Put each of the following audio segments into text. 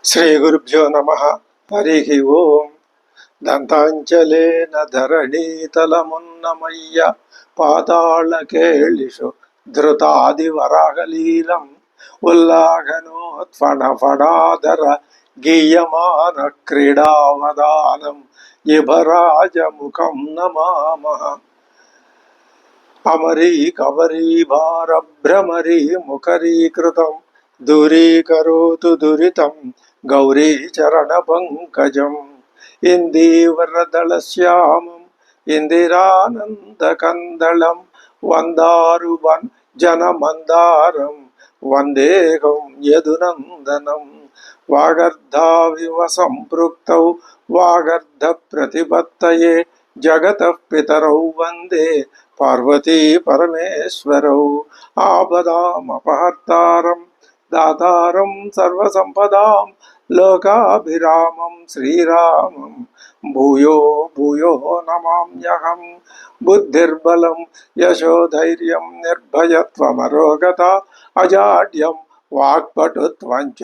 శ్రీగురుభ్యో నమః. హరి ఓం. దంతాంచలేన ధరణీతలమున్నమయ్య పాతాళకేళిషు ధృతాదివరాగలీలం ఉల్లాఘనోత్ఫణఫణాధర గీయమాన క్రీడావదానం ఇభరాజముఖం నమామః. అమరీ కవరీ భారభ్రమరీ ముఖరీకృతం దూరీకరోతు దురితం గౌరీ చరణ పంకజం ఇందీవరదళశ్యామం ఇందిరానందకందళం వందారు జనమందారం వందేహం యదునందనం. వాగర్ధావివ సంపృక్తౌ వాగర్ధ ప్రతిపత్తయే జగతః పితరౌ వందే పార్వతీ పరమేశ్వరౌ. ఆపదామపహర్తారం దాతారం సర్వసంపదాం లోకాభిరామం శ్రీరామం భూయో భూయో నమామ్యహం. బుద్ధిర్బలం యశోధైర్యం నిర్భయత్వమరోగత అజాడ్యం వాక్పటుత్వం చ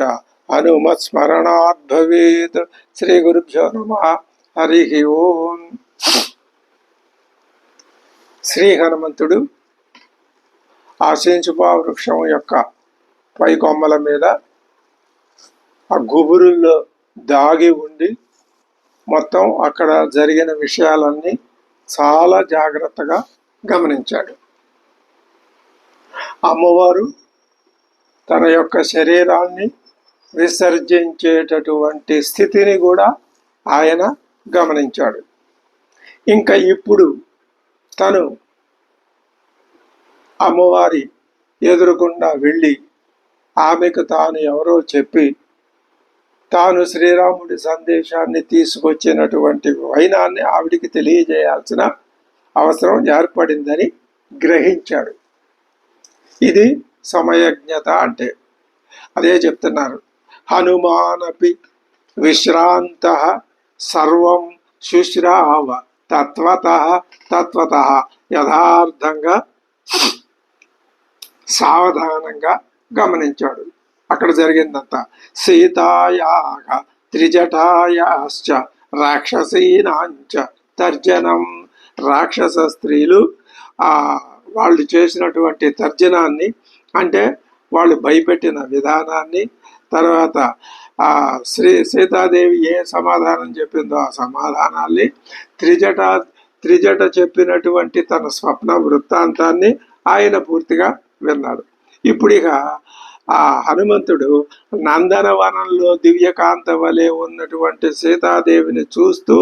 హనుమత్స్మరణాత్ భవేత్. శ్రీ గురుభ్యో నమః. హరి ఓం. శ్రీ హనుమంతుడు ఆశించుపా వృక్షం యొక్క పై కొమ్మల మీద ఆ గుబురుల్లో దాగి ఉండి మొత్తం అక్కడ జరిగిన విషయాలన్నీ చాలా జాగ్రత్తగా గమనించాడు. అమ్మవారు తన యొక్క శరీరాన్ని విసర్జించేటటువంటి స్థితిని కూడా ఆయన గమనించాడు. ఇంకా ఇప్పుడు తను అమ్మవారి ఎదురుకుండా వెళ్ళి ఆమెకు తాను ఎవరో చెప్పి తాను శ్రీరాముడి సందేశాన్ని తీసుకొచ్చినటువంటి వైనాన్ని ఆవిడికి తెలియజేయాల్సిన అవసరం ఏర్పడిందని గ్రహించాడు. ఇది సమయజ్ఞత అంటే. అదే చెప్తున్నారు. హనుమానపి విశ్రాంత సర్వం శుశ్రావ తత్వత యథార్థంగా సావధానంగా గమనించాడు. అక్కడ జరిగిందంతా. సీతాయాగ త్రిజటాయాశ్చ రాక్షసీనాంచ తర్జనం. రాక్షస స్త్రీలు వాళ్ళు చేసినటువంటి తర్జనాన్ని, అంటే వాళ్ళు భయపెట్టిన విధానాన్ని, తర్వాత సీతాదేవి ఏ సమాధానం చెప్పిందో ఆ సమాధానాన్ని, త్రిజట చెప్పినటువంటి తన స్వప్న వృత్తాంతాన్ని ఆయన పూర్తిగా విన్నాడు. ఇప్పుడు ఇక ఆ హనుమంతుడు నందనవనంలో దివ్యకాంత వలె ఉన్నటువంటి సీతాదేవిని చూస్తూ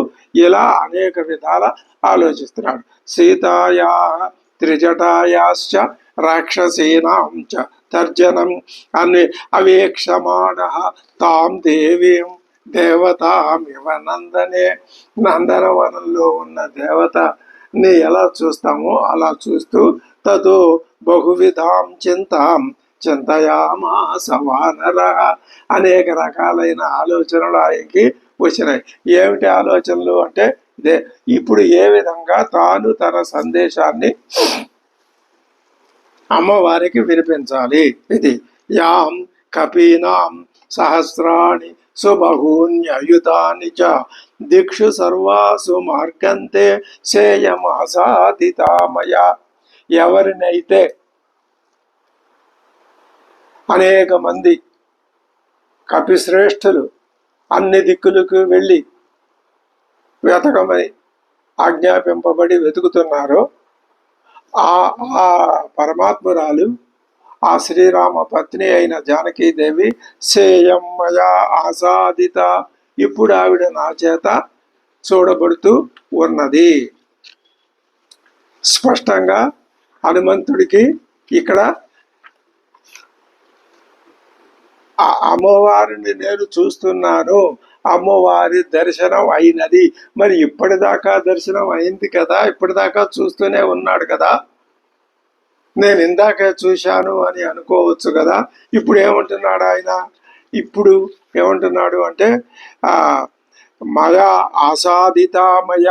ఇలా అనేక విధాల ఆలోచిస్తున్నాడు. సీతాయా త్రిజటాయాశ్చ రాక్షసీనాం చ తర్జనం అని అవేక్షమాణ తాం దేవీం దేవతామివ నందనే. నందనవనంలో ఉన్న దేవతని ఎలా చూస్తామో అలా చూస్తూ తతో బహువిధాం చింతాం చింతయామాస వానరః. అనేక రకాలైన ఆలోచనలు ఆయనకి వచ్చినాయి. ఏమిటి ఆలోచనలు అంటే ఇప్పుడు ఏ విధంగా తాను తన సందేశాన్ని అమ్మవారికి వినిపించాలి. ఇది యాం కపీనాం సహస్రాణి సుబహూన్యయుతాని చ దిక్షు సర్వాసు మార్గంతే సేయమాసాదితామయ. ఎవరినైతే అనేక మంది కపిశ్రేష్ఠులు అన్ని దిక్కులకు వెళ్ళి వెతకమని ఆజ్ఞాపింపబడి వెతుకుతున్నారో ఆ పరమాత్మురాలు, ఆ శ్రీరామ పత్ని అయిన జానకీదేవి సేయమ్మయా ఆసాదిత, ఇప్పుడు ఆవిడ నా చేత చూడబడుతూ ఉన్నది. స్పష్టంగా హనుమంతుడికి ఇక్కడ ఆ అమ్మవారిని నేను చూస్తున్నాను, అమ్మవారి దర్శనం అయినది. మరి ఇప్పటిదాకా దర్శనం అయింది కదా, ఇప్పటిదాకా చూస్తూనే ఉన్నాడు కదా, నేను ఇందాకే చూశాను అని అనుకోవచ్చు కదా. ఇప్పుడు ఏమంటున్నాడు ఆయన? ఇప్పుడు ఏమంటున్నాడు అంటే మయా ఆసాదితామయ,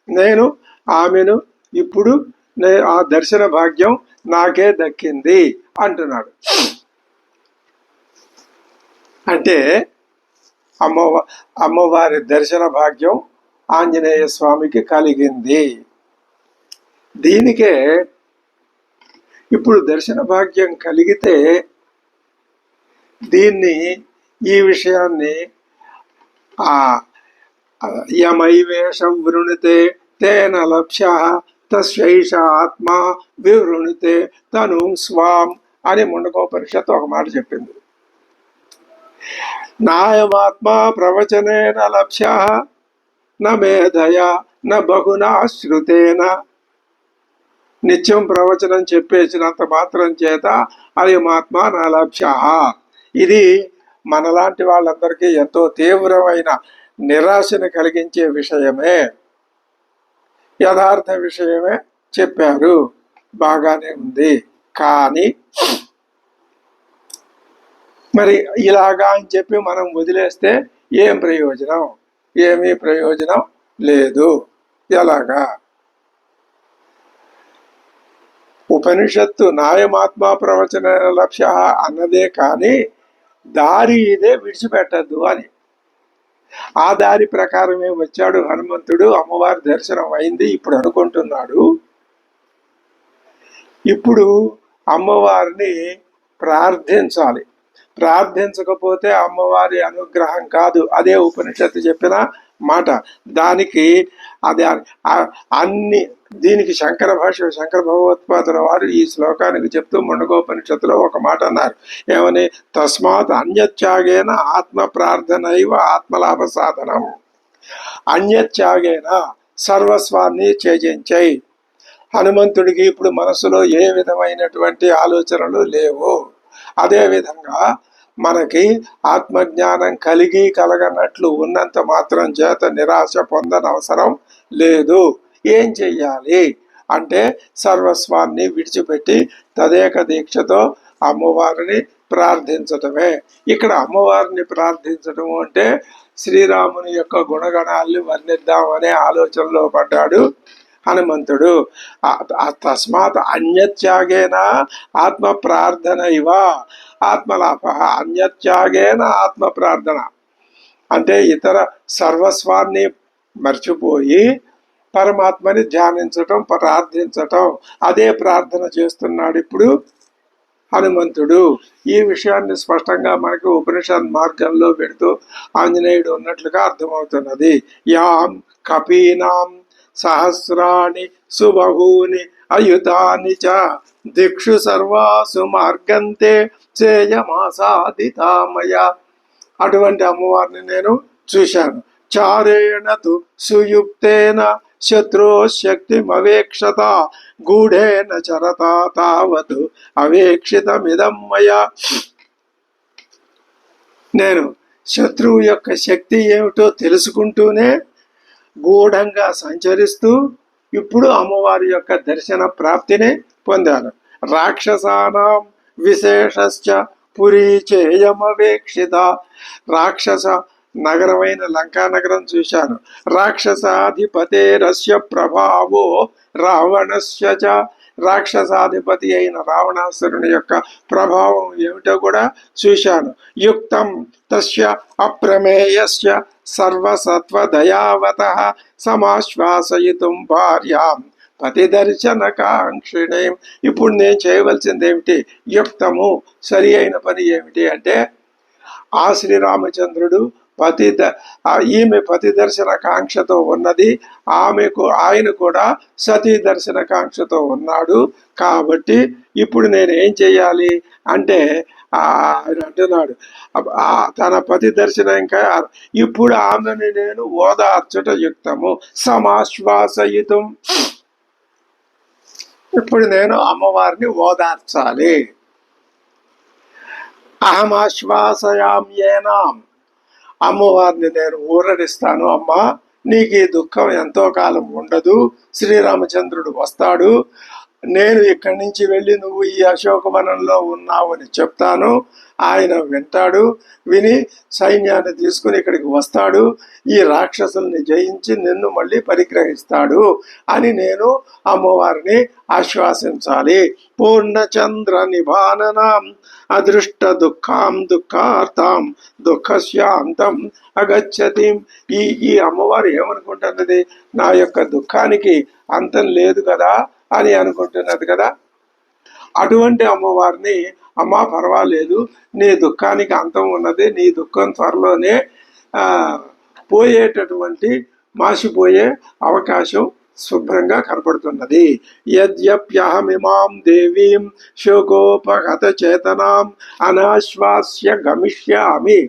నేను ఆమెను ఇప్పుడు ఆ దర్శన భాగ్యం నాకే దక్కింది అంటున్నాడు. అంటే అమ్మవారి దర్శన భాగ్యం ఆంజనేయ స్వామికి కలిగింది. దీనికే ఇప్పుడు దర్శన భాగ్యం కలిగితే ఈ విషయాన్ని యమైవేషం వృణితే తేన లక్ష్య తస్యైష ఆత్మ వివృణితే తను స్వాం అని ముండకోపనిషత్తు ఒక మాట చెప్పింది. నాయమాత్మ ప్రవచనేన లక్ష్య న మేధయా న బహునా శ్రుతేన. నిత్యం ప్రవచనం చెప్పేసినంత మాత్రం చేత అయమాత్మ నా లక్ష్య. ఇది మనలాంటి వాళ్ళందరికీ ఎంతో తీవ్రమైన నిరాశను కలిగించే విషయమే, యథార్థ విషయమే చెప్పారు, బాగానే ఉంది. కానీ మరి ఇలాగా అని చెప్పి మనం వదిలేస్తే ఏం ప్రయోజనం? ఏమీ ప్రయోజనం లేదు. ఎలాగా? ఉపనిషత్తు నాయమాత్మ ప్రవచన లక్ష్య అన్నదే కానీ దారి ఇదే, విడిచిపెట్టద్దు అని. ఆ దారి ప్రకారమే వచ్చాడు హనుమంతుడు. అమ్మవారి దర్శనం అయింది ఇప్పుడు అనుకుంటున్నాడు. ఇప్పుడు అమ్మవారిని ప్రార్థించాలి. ప్రార్థించకపోతే అమ్మవారి అనుగ్రహం కాదు. అదే ఉపనిషత్తు చెప్పిన మాట. దానికి దీనికి శంకర భగవత్పాదుల వారు ఈ శ్లోకానికి చెప్తూ ముండకోపనిషత్తులో ఒక మాట అన్నారు. ఏమని? తస్మాత్ అన్యత్యాగేన ఆత్మ ప్రార్థనైవ ఆత్మలాభ సాధనం. అన్యత్యాగేన సర్వస్వాన్ని త్యజించై. హనుమంతుడికి ఇప్పుడు మనసులో ఏ విధమైనటువంటి ఆలోచనలు లేవు. అదేవిధంగా మనకి ఆత్మజ్ఞానం కలగనట్లు ఉన్నంత మాత్రం చేత నిరాశ పొందనవసరం లేదు. ఏం చెయ్యాలి అంటే సర్వస్వాన్ని విడిచిపెట్టి తదేక దీక్షతో అమ్మవారిని ప్రార్థించటమే. ఇక్కడ అమ్మవారిని ప్రార్థించటం అంటే శ్రీరాముని యొక్క గుణగణాల్ని వర్ణిద్దామనే ఆలోచనలో పడ్డాడు హనుమంతుడు. తస్మాత్ అన్యత్యాగేన ఆత్మ ప్రార్థన ఇవ ఆత్మలాభ. అన్యత్యాగేన ఆత్మ ప్రార్థన అంటే ఇతర సర్వస్వాన్ని మర్చిపోయి పరమాత్మని ధ్యానించటం, ప్రార్థించటం. అదే ప్రార్థన చేస్తున్నాడు ఇప్పుడు హనుమంతుడు. ఈ విషయాన్ని స్పష్టంగా మనకు ఉపనిషద్ మార్గంలో పెడుతూ ఆంజనేయుడు ఉన్నట్లుగా అర్థమవుతున్నది. యాం కపీనాం సహస్రాణి సుబహూని అయుతాని చ దిక్షు సర్వాసు మార్గంతే చేయమాసాదితామయ. అటువంటి అమ్మవారిని నేను చూశాను. చారేణ తు సుయుక్తేన శత్రో శక్తిమవేక్షత గూఢేన చరతా తావత్ అవేక్షితమిదం మయా. నేను శత్రువు యొక్క శక్తి ఏమిటో తెలుసుకుంటూనే గూఢంగా సంచరిస్తూ ఇప్పుడు అమ్మవారి యొక్క దర్శన ప్రాప్తిని పొందాను. రాక్షసానాం విశేషశ్చ పురీ చేయమవేక్షిత. రాక్షస నగరమైన లంకా నగరం చూశాను. రాక్షసాధిపతేరస్య ప్రభావో రావణస్య చ. రాక్షసాధిపతి అయిన రావణాసురుని యొక్క ప్రభావం ఏమిటో కూడా చూశాను. యుక్తం తస్య అప్రమేయస్య సర్వసత్వదయావత సమాశ్వాసయితుం భార్యాం పతిదర్శన కాంక్షిణి. ఇప్పుడు నేను చేయవలసింది ఏమిటి? యుక్తము, సరి అయిన పని ఏమిటి అంటే ఆ శ్రీరామచంద్రుడు ఈమె పతి దర్శన కాంక్షతో ఉన్నది. ఆయన కూడా సతీ దర్శన కాంక్షతో ఉన్నాడు. కాబట్టి ఇప్పుడు నేను ఏం చెయ్యాలి అంటే ఆయన అంటున్నాడు తన పతి దర్శనం ఇంకా ఇప్పుడు ఆమెను నేను ఓదార్చుట యుక్తము. సమాశ్వాసయితం. ఇప్పుడు నేను అమ్మవారిని ఓదార్చాలి. అహమాశ్వాసయామ్యేనాం. అమ్మవారిని నేను ఊరడిస్తాను. అమ్మ, నీకు ఈ దుఃఖం ఎంతో కాలం ఉండదు. శ్రీరామచంద్రుడు వస్తాడు. నేను ఇక్కడి నుంచి వెళ్ళి నువ్వు ఈ అశోకవనంలో ఉన్నావని చెప్తాను. ఆయన వింటాడు, విని సైన్యాన్ని తీసుకుని ఇక్కడికి వస్తాడు, ఈ రాక్షసుల్ని జయించి నిన్ను మళ్ళీ పరిగ్రహిస్తాడు అని నేను అమ్మవారిని ఆశ్వాసించాలి. పూర్ణచంద్ర నిభాననాం అదృష్ట దుఃఖాం దుఃఖార్తాం దుఃఖస్యాంతం అగచ్చతి. ఈ అమ్మవారు ఏమనుకుంటున్నది? నా యొక్క దుఃఖానికి అంతం లేదు కదా అని అనుకుంటున్నది కదా. అటువంటి అమ్మవారిని, అమ్మా పర్వాలేదు, నీ దుఃఖానికి అంతం ఉన్నది, నీ దుఃఖం త్వరలోనే పోయేటటువంటి మాసిపోయే అవకాశం శుభ్రంగా కనపడుతున్నది. యద్యప్యహమిమాం దేవీం శోకోపహత చేతనాం అనాశ్వాస్య గమిష్యామి.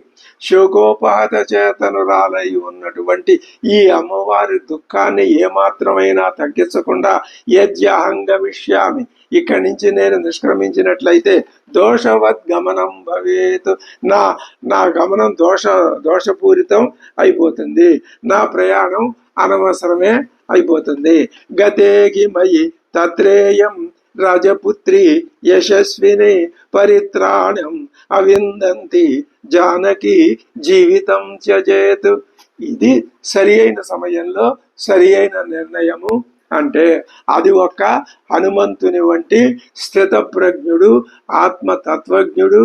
శోకోపహత చేతనురాలై ఉన్నటువంటి ఈ అమ్మవారి దుఃఖాన్ని ఏమాత్రమైనా తగ్గించకుండా యద్యహం గమిష్యామి, ఇక్కడి నుంచి నేను నిష్క్రమించినట్లయితే దోషవద్ గమనం భవేత్, నా గమనం దోషపూరితం అయిపోతుంది, నా ప్రయాణం అనవసరమే అయిపోతుంది. గతేగి మయి తత్రేయం రాజపుత్రి యశస్విని పరిత్రాణం అవిందంతి జానకి జీవితం త్యజేత్. ఇది సరి అయిన సమయంలో సరి అయిన నిర్ణయము. అంటే అది ఒక హనుమంతుని వంటి స్థితప్రజ్ఞుడు, ఆత్మతత్వజ్ఞుడు,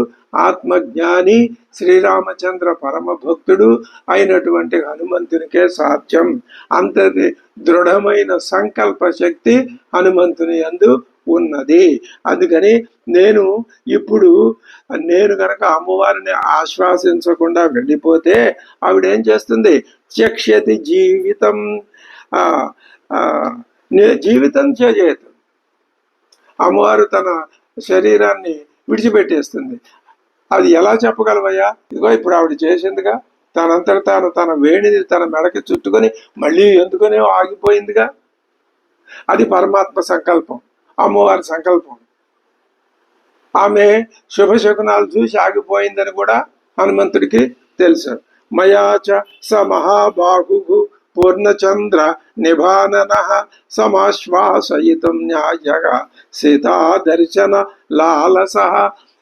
ఆత్మజ్ఞాని, శ్రీరామచంద్ర పరమ భక్తుడు అయినటువంటి హనుమంతునికే సాధ్యం. అంతటి దృఢమైన సంకల్ప శక్తి హనుమంతుని యందు ఉన్నది. అందుకని నేను గనక అమ్మవారిని ఆశ్వాసించకుండా వెళ్ళిపోతే ఆవిడేం చేస్తుంది? త్యక్ష్యతి జీవితం జీవితం చేయదు. అమ్మవారు తన శరీరాన్ని విడిచిపెట్టేస్తుంది. అది ఎలా చెప్పగలవయ్యా? ఇదిగో ఇప్పుడు ఆవిడ చేసిందిగా, తనంతట తాను తన వేణిని తన మెడకి చుట్టుకొని మళ్ళీ ఎందుకనే ఆగిపోయిందిగా. అది పరమాత్మ సంకల్పం, అమ్మవారి సంకల్పం. ఆమె శుభశకునాలు చూసి ఆగిపోయిందని కూడా హనుమంతుడికి తెలుసు. మయాచ స మహాబాహు పూర్ణచంద్ర నిభానన సమాశ్వాసయితం న్యాయగా సీతా దర్శన లాలస.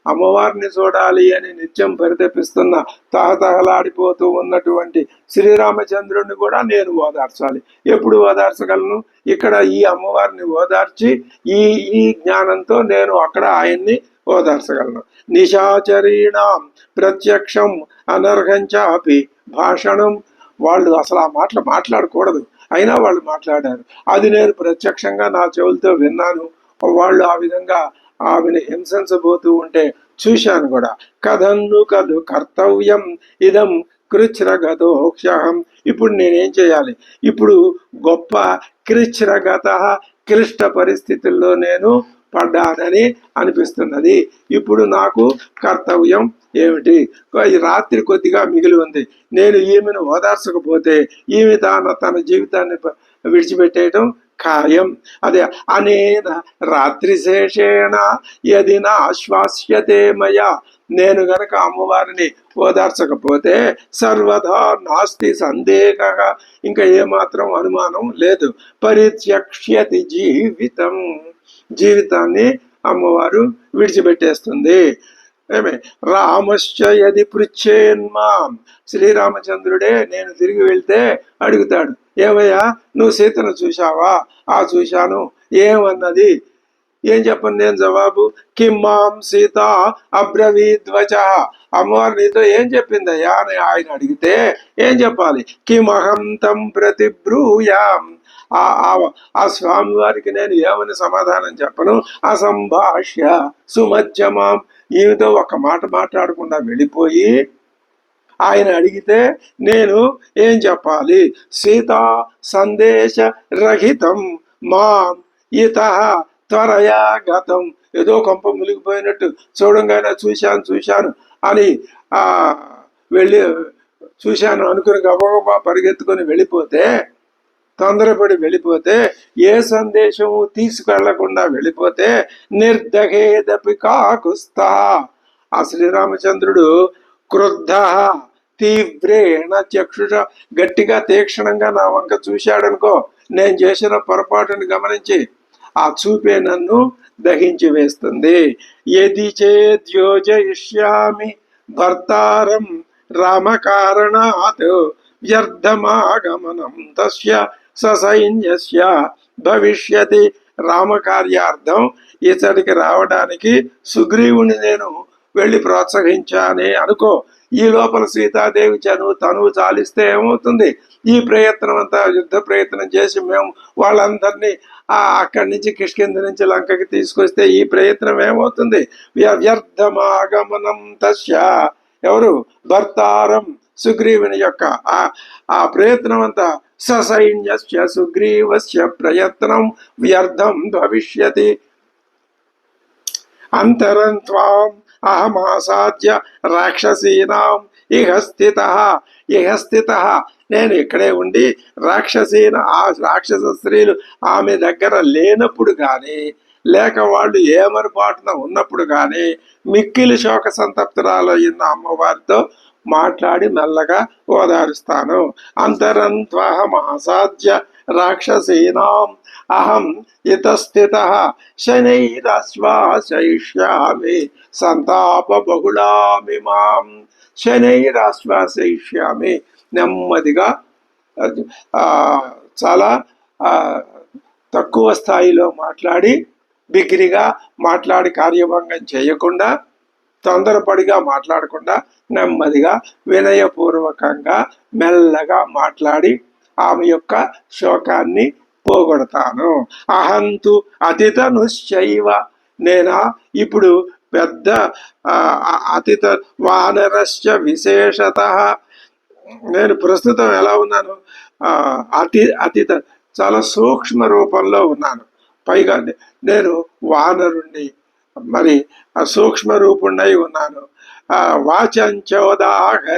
అమ్మవారిని చూడాలి అని నిత్యం పరితపిస్తున్న, తహతహలాడిపోతూ ఉన్నటువంటి శ్రీరామచంద్రుడిని కూడా నేను ఓదార్చాలి. ఎప్పుడు ఓదార్చగలను? ఇక్కడ ఈ అమ్మవారిని ఓదార్చి ఈ జ్ఞానంతో నేను అక్కడ ఆయన్ని ఓదార్చగలను. నిశాచరీణాం ప్రత్యక్షం అనర్హంచాపి భాషణం. వాళ్ళు అసలు ఆ మాటలు మాట్లాడకూడదు, అయినా వాళ్ళు మాట్లాడారు. అది నేను ప్రత్యక్షంగా నా చెవులతో విన్నాను. వాళ్ళు ఆ విధంగా ఆమెను హింసించబోతూ ఉంటే చూశాను కూడా. కథన్ను కలు కర్తవ్యం ఇదం కృచ్ఛ్రగతోక్షహం. ఇప్పుడు నేనేం చేయాలి? ఇప్పుడు గొప్ప కృచ్ఛ్రగత క్లిష్ట పరిస్థితుల్లో నేను పడ్డానని అనిపిస్తున్నది. ఇప్పుడు నాకు కర్తవ్యం ఏమిటి? ఈ రాత్రి కొద్దిగా మిగిలి ఉంది. నేను ఈమెను ఓదార్చకపోతే ఈమె తన జీవితాన్ని విడిచిపెట్టేయటం ఖాయం. అదే అనేన రాత్రి శేషేణ యది నా ఆశ్వాస్యతే మయా. నేను గనక అమ్మవారిని ఓదార్చకపోతే సర్వదా నాస్తి సందేహ, ఇంకా ఏమాత్రం అనుమానం లేదు. పరిత్యక్ష్యతి జీవితం, జీవితాన్ని అమ్మవారు విడిచిపెట్టేస్తుంది. ఏమే రామశ్చ యది పృచ్ఛేన్మాం, శ్రీరామచంద్రుడే నేను తిరిగి వెళ్తే అడుగుతాడు, ఏమయ్యా నువ్వు సీతను చూశావా? చూశాను. ఏమన్నది? ఏం చెప్పను నేను జవాబు? కిమ్మాం సీత అబ్రవీద్వచ. అమ్మవారు నీతో ఏం చెప్పిందయ్యా అని ఆయన అడిగితే ఏం చెప్పాలి? కిమహం తం ప్రతిబ్రూయాం. ఆ స్వామి వారికి నేను ఏమని సమాధానం చెప్పను? అసంభాష్య సుమధ్యమాం. ఈమెతో ఒక మాట మాట్లాడకుండా వెళ్ళిపోయి ఆయన అడిగితే నేను ఏం చెప్పాలి? సీతా సందేశ రహితం మాం ఇతః త్వరయా గతం. ఏదో కొంప మునిగిపోయినట్టు చూడంగానే చూశాను అని వెళ్ళి చూశాను అనుకుని గబగబా పరిగెత్తుకొని వెళ్ళిపోతే, తొందరపడి వెళ్ళిపోతే, ఏ సందేశము తీసుకెళ్లకుండా వెళ్ళిపోతే నిర్దహేదపి కాకుస్తా. ఆ శ్రీరామచంద్రుడు క్రుద్ధ తీవ్రేణ చక్షుష, గట్టిగా తీక్షణంగా నా వంక చూశాడనుకో, నేను చేసిన పొరపాటుని గమనించి ఆ చూపే నన్ను దహించి వేస్తుంది. యది చేద్యోజయిష్యామి భర్తారం రామకారణాత్ వ్యర్థమాగమనం తస్య ససైన్యస్య భవిష్యతి. రామకార్యార్థం ఇతడికి రావడానికి సుగ్రీవుని నేను వెళ్ళి ప్రోత్సహించానే అనుకో. ఈ లోపల సీతాదేవి తనువు చాలిస్తే ఏమవుతుంది? ఈ ప్రయత్నం అంతా యుద్ధ ప్రయత్నం చేసి మేము వాళ్ళందరినీ అక్కడి నుంచి కిష్కింద నుంచి లంకకి తీసుకొస్తే ఈ ప్రయత్నం ఏమవుతుంది? వ్యర్థమాగమనం తస్య, ఎవరు? భర్తారం, సుగ్రీవుని యొక్క ఆ ప్రయత్నం అంతా ససైన్యస్య సుగ్రీవస్య ప్రయత్నం వ్యర్థం భవిష్యతి. అంతరం త్వాం అహమాసాద్య రాక్షసీనాం ఇహ స్థిత. నేను ఇక్కడే ఉండి ఆ రాక్షస స్త్రీలు ఆమె దగ్గర లేనప్పుడు కానీ, లేక వాళ్ళు ఏమరపాటున ఉన్నప్పుడు కానీ మిక్కిలి శోక సంతప్తురాలైన అమ్మవారితో మాట్లాడి మెల్లగా ఓదారుస్తాను. అంతరం త్వహం ఆసాద్య రాక్షసీనాం అహం ఇతస్థిత శనైరాశ్వాసయిష్యామి సంతాప బహుళామిమాం. శనైరాశ్వాసయిష్యామి, నెమ్మదిగా చాలా తక్కువ స్థాయిలో మాట్లాడి బిగిరిగా మాట్లాడి కార్యభంగం చేయకుండా, తొందరపడిగా మాట్లాడకుండా నెమ్మదిగా వినయపూర్వకంగా మెల్లగా మాట్లాడి ఆమె యొక్క శోకాన్ని పోగొడతాను. అహంతు అతితనుశ్చైవ, నేనా ఇప్పుడు పెద్ద అతిత వానరశ్చ విశేషత. నేను ప్రస్తుతం ఎలా ఉన్నాను? అతిత చాలా సూక్ష్మ రూపంలో ఉన్నాను. పైగా నేను వానరుణ్ణి, మరి సూక్ష్మ రూపుణ్ణి ఉన్నాను. వాచంచోదాహరిష్యామి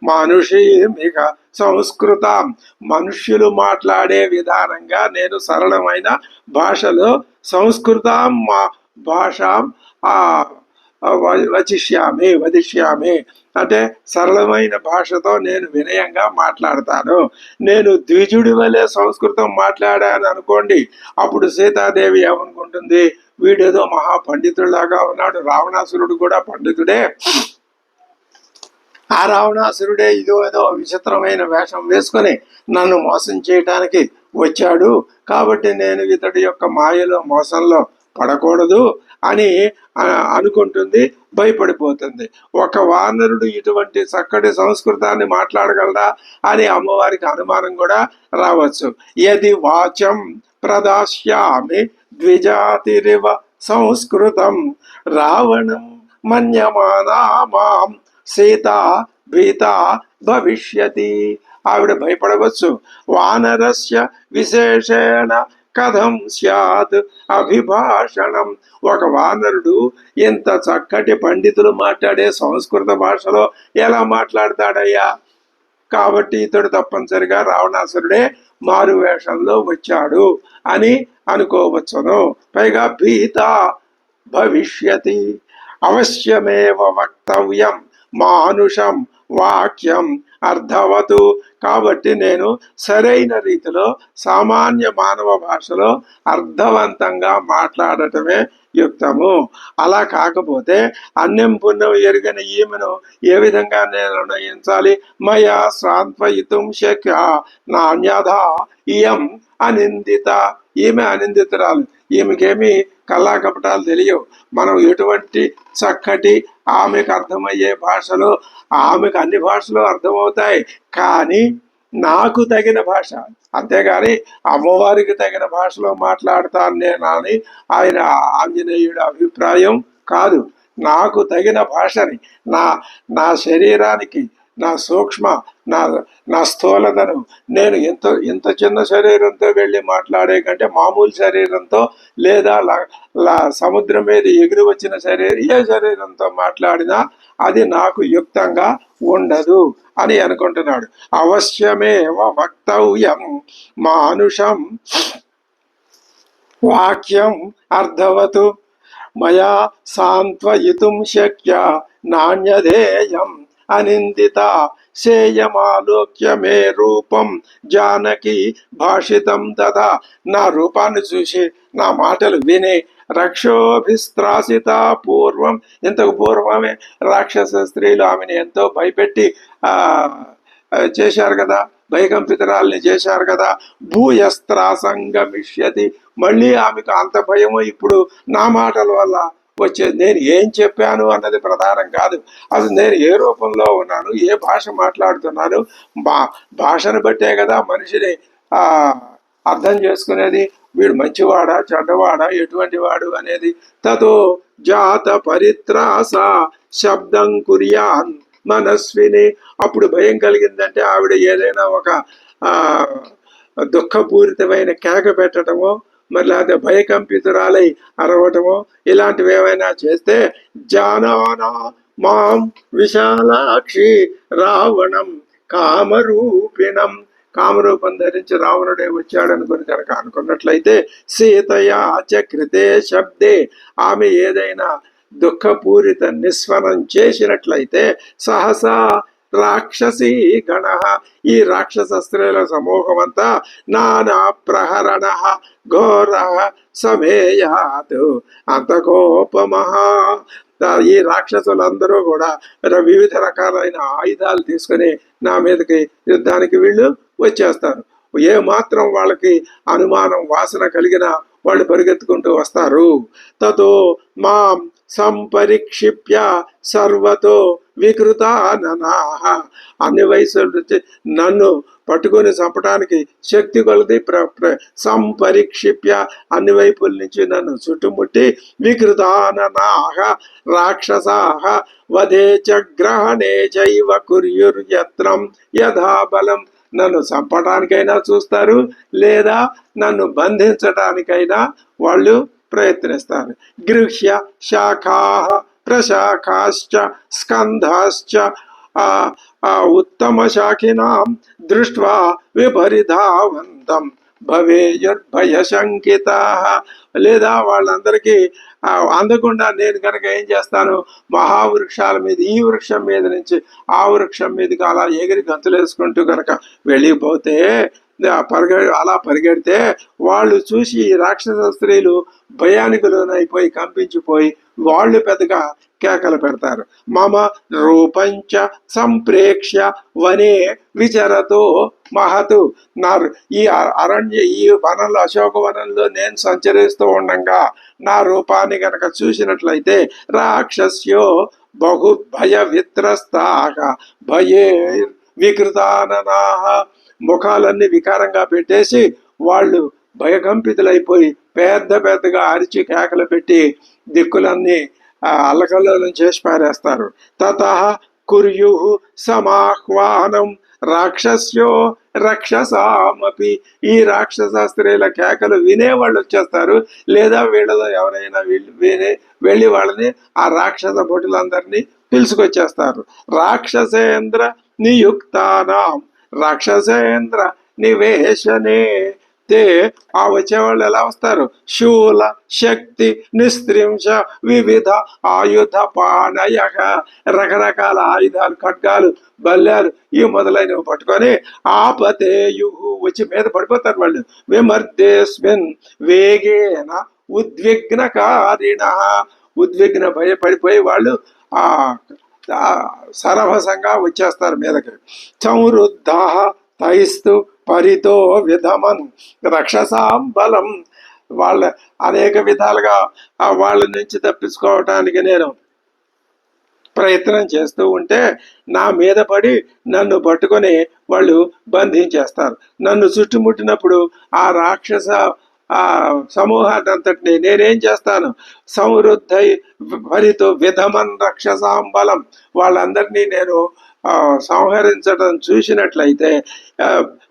మానుషీమిక సంస్కృతం, మనుష్యులు మాట్లాడే విధానంగా నేను సరళమైన భాషలో సంస్కృతం భాషాం వదిష్యామి అంటే సరళమైన భాషతో నేను వినయంగా మాట్లాడతాను. నేను ద్విజుడి వలె సంస్కృతం మాట్లాడాను అనుకోండి, అప్పుడు సీతాదేవి ఏమనుకుంటుంది? వీడేదో మహాపండితుడిలాగా ఉన్నాడు, రావణాసురుడు కూడా పండితుడే, ఆ రావణాసురుడే ఏదో విచిత్రమైన వేషం వేసుకొని నన్ను మోసం చేయటానికి వచ్చాడు, కాబట్టి నేను ఇతడి యొక్క మాయలో మోసంలో పడకూడదు అని అనుకుంటుంది, భయపడిపోతుంది. ఒక వానరుడు ఇటువంటి చక్కటి సంస్కృతాన్ని మాట్లాడగలడా అని అమ్మవారికి అనుమానం కూడా రావచ్చు. యది వాచం ప్రదాస్యామి ద్విజాతిరివ సంస్కృతం రావణం మన్యమానా మాం సీత భీత భవిష్యతి. ఆవిడ భయపడవచ్చు. వానరస్య విశేషేణ కథం స్యాత్ అభిభాషణం, ఒక వానరుడు ఇంత చక్కటి పండితులు మాట్లాడే సంస్కృత భాషలో ఎలా మాట్లాడతాడయ్యా? కాబట్టి ఇతడు తప్పనిసరిగా రావణాసురుడే మారు వేషంలో వచ్చాడు అని అనుకోవచ్చును. పైగా భీత భవిష్యతి, అవశ్యమేవ వక్తవ్యం మానుషం వాక్యం అర్థవతు. కాబట్టి నేను సరైన రీతిలో సామాన్య మానవ భాషలో అర్థవంతంగా మాట్లాడటమే యుక్తము. అలా కాకపోతే అన్యం పుణ్యం ఎరుగని ఈమెను ఏ విధంగా నేను నిర్ణయించాలి? మయా సాంత్వయితుం శక్య నాణ్యధా ఇయం అనిందిత. ఈమె అనిందితురాలు, ఈమెకేమి కల్లాకపటాలు తెలియవు. మనం ఎటువంటి చక్కటి ఆమెకు అర్థమయ్యే భాషలో, ఆమెకు అన్ని భాషలు అర్థమవుతాయి, కానీ నాకు తగిన భాష, అంతేగాని అమ్మవారికి తగిన భాషలో మాట్లాడతాను నేనని ఆయన ఆంజనేయుడి అభిప్రాయం కాదు. నాకు తగిన భాషని, నా శరీరానికి, నా సూక్ష్మ, నా స్థూలతను, నేను ఇంత చిన్న శరీరంతో వెళ్ళి మాట్లాడే కంటే మామూలు శరీరంతో లేదా సముద్రం మీద ఎగిరి వచ్చిన ఏ శరీరంతో మాట్లాడినా అది నాకు యుక్తంగా ఉండదు అని అనుకుంటున్నాడు. అవశ్యమేవ వక్తవ్యం మానుషం వాక్యం అర్థవతు మయా సాంత్వయితుం శక్య నాణ్యధేయం అనిందిత సేయమాలోక్య మే రూపం జానకి భాషితం తథా. నా రూపాన్ని చూసి, నా మాటలు విని రక్షోభిస్త్రాసిత పూర్వం, ఇంతకు పూర్వమే రాక్షస స్త్రీలు ఆమెను ఎంతో భయపెట్టి ఆ చేశారు కదా, భయకంపితురాల్ని చేశారు కదా. భూయస్త్రాసంగమిష్యతి, మళ్ళీ ఆమెకు అంత భయము ఇప్పుడు నా మాటల వల్ల వచ్చేది. నేను ఏం చెప్పాను అన్నది ప్రధానం కాదు, అసలు నేను ఏ రూపంలో ఉన్నాను, ఏ భాష మాట్లాడుతున్నాను, భాషను బట్టే కదా మనిషిని అర్థం చేసుకునేది. వీడు మంచివాడా చెడ్డవాడా ఎటువంటి వాడు అనేది. తతో జాత పరిత్రాస శబ్దం కుర్యాన్ మనస్విని, అప్పుడు భయం కలిగిందంటే ఆవిడ ఏదైనా ఒక దుఃఖపూరితమైన కేక పెట్టడమో, మరి లేకపోతే భయకంపితురాలై అరవటమో, ఇలాంటివి ఏమైనా చేస్తే జానానా మాం విశాలాక్షి రావణం కామరూపిణం, కామరూపం ధరించి రావణుడే వచ్చాడనుకుని కనుక అనుకున్నట్లయితే, సీతయా చక్రితే శబ్దే, ఆమె ఏదైనా దుఃఖపూరిత నిస్వనం చేసినట్లయితే, సహసా రాక్షసీ గణ, ఈ రాక్షస స్త్రీల సమూహం అంతా నానా ప్రహరణ ఘోర సమేయాత్ అంతకోపమహా, ఈ రాక్షసులందరూ కూడా వివిధ రకాలైన ఆయుధాలు తీసుకుని నా మీదకి యుద్ధానికి వీళ్ళు వచ్చేస్తారు. ఏ మాత్రం వాళ్ళకి అనుమానం వాసన కలిగిన వాళ్ళు పరిగెత్తుకుంటూ వస్తారు. తతో మాం సంపరిక్షిప్య సర్వతో వికృతాననాహ, అన్ని వయసుల నుంచి నన్ను పట్టుకొని చంపడానికి శక్తి కొలది సంపరిక్షిప్య, అన్ని వైపుల నుంచి నన్ను చుట్టుముట్టి, వికృతాననాహ రాక్షసాహ వధే చ గ్రహణే చైవ కుర్యుర్యత్నం యథా బలం, నన్ను చంపడానికైనా చూస్తారు, లేదా నన్ను బంధించడానికైనా వాళ్ళు ప్రయత్నిస్తారు. గృహ్య శాఖా ప్రశాఖాశ్చ స్కంధాశ్చ ఉత్తమ శాఖినాం దృష్ట్వా విపరిధావంతం భవేయుర్భయశంకిత, లేదా వాళ్ళందరికీ అందకుండా నేను కనుక ఏం చేస్తాను, మహావృక్షాల మీద ఈ వృక్షం మీద నుంచి ఆ వృక్షం మీదకి అలా ఎగిరి గంతులేసుకుంటూ కనుక వెళ్ళిపోతే, అలా పరిగెడితే వాళ్ళు చూసి రాక్షస స్త్రీలు భయానికి లోనైపోయి కంపించిపోయి వాళ్ళు పెద్దగా కేకలు పెడతారు. మమ రూపంచ సంప్రేక్ష్య వనే విచరతో మహతు, ఈ వనంలో అశోకవనంలో నేను సంచరిస్తూ ఉండగా నా రూపాన్ని గనక చూసినట్లయితే, రాక్షస్యో బహు భయ విత్రస్తాహ భయే వికృతాననాహ, ముఖాలన్నీ వికారంగా పెట్టేసి వాళ్ళు భయకంపితులైపోయి పెద్దగా అరిచి కేకలు పెట్టి దిక్కులన్నీ అల్లకల్లోలం చేసి పారేస్తారు. తతః కుర్యు సమాహ్వానం రాక్షస్యో రక్షసామపి, ఈ రాక్షస స్త్రీల కేకలు వినేవాళ్ళు వచ్చేస్తారు, లేదా వీళ్ళలో ఎవరైనా వెళ్ళి వాళ్ళని ఆ రాక్షస భటులందరినీ పిలుచుకొచ్చేస్తారు. రాక్షసేంద్ర నియుక్తానాం రాక్షసేంద్ర నివేశనే తే, ఆ వచ్చేవాళ్ళు ఎలా వస్తారు, శూల శక్తి నిస్త్రింశ వివిధ ఆయుధ పానయ, రకరకాల ఆయుధాలు ఖడ్గాలు బల్యాలు ఈ మొదలైనవి పట్టుకొని ఆపతేయు వచ్చి మీద పడిపోతారు వాళ్ళు. విమర్దేస్మిన్ వేగేన ఉద్విగ్నకారిణ, ఉద్విగ్న భయపడిపోయి వాళ్ళు సరభసంగా వచ్చేస్తారు మీదకి. సంరుద్ధ తైస్తు పరితో విధమన్ రక్షసాం బలం, వాళ్ళ అనేక విధాలుగా వాళ్ళ నుంచి తప్పించుకోవటానికి నేను ప్రయత్నం చేస్తూ ఉంటే నా మీద పడి నన్ను పట్టుకొని వాళ్ళు బంధించేస్తారు. నన్ను చుట్టుముట్టినప్పుడు ఆ రాక్షస సమూహాన్ని అంతటిని నేనేం చేస్తాను, సంవృద్ధై భరితో విధమన్ రక్షసాం బలం, వాళ్ళందరినీ నేను సంహరించడం చూసినట్లయితే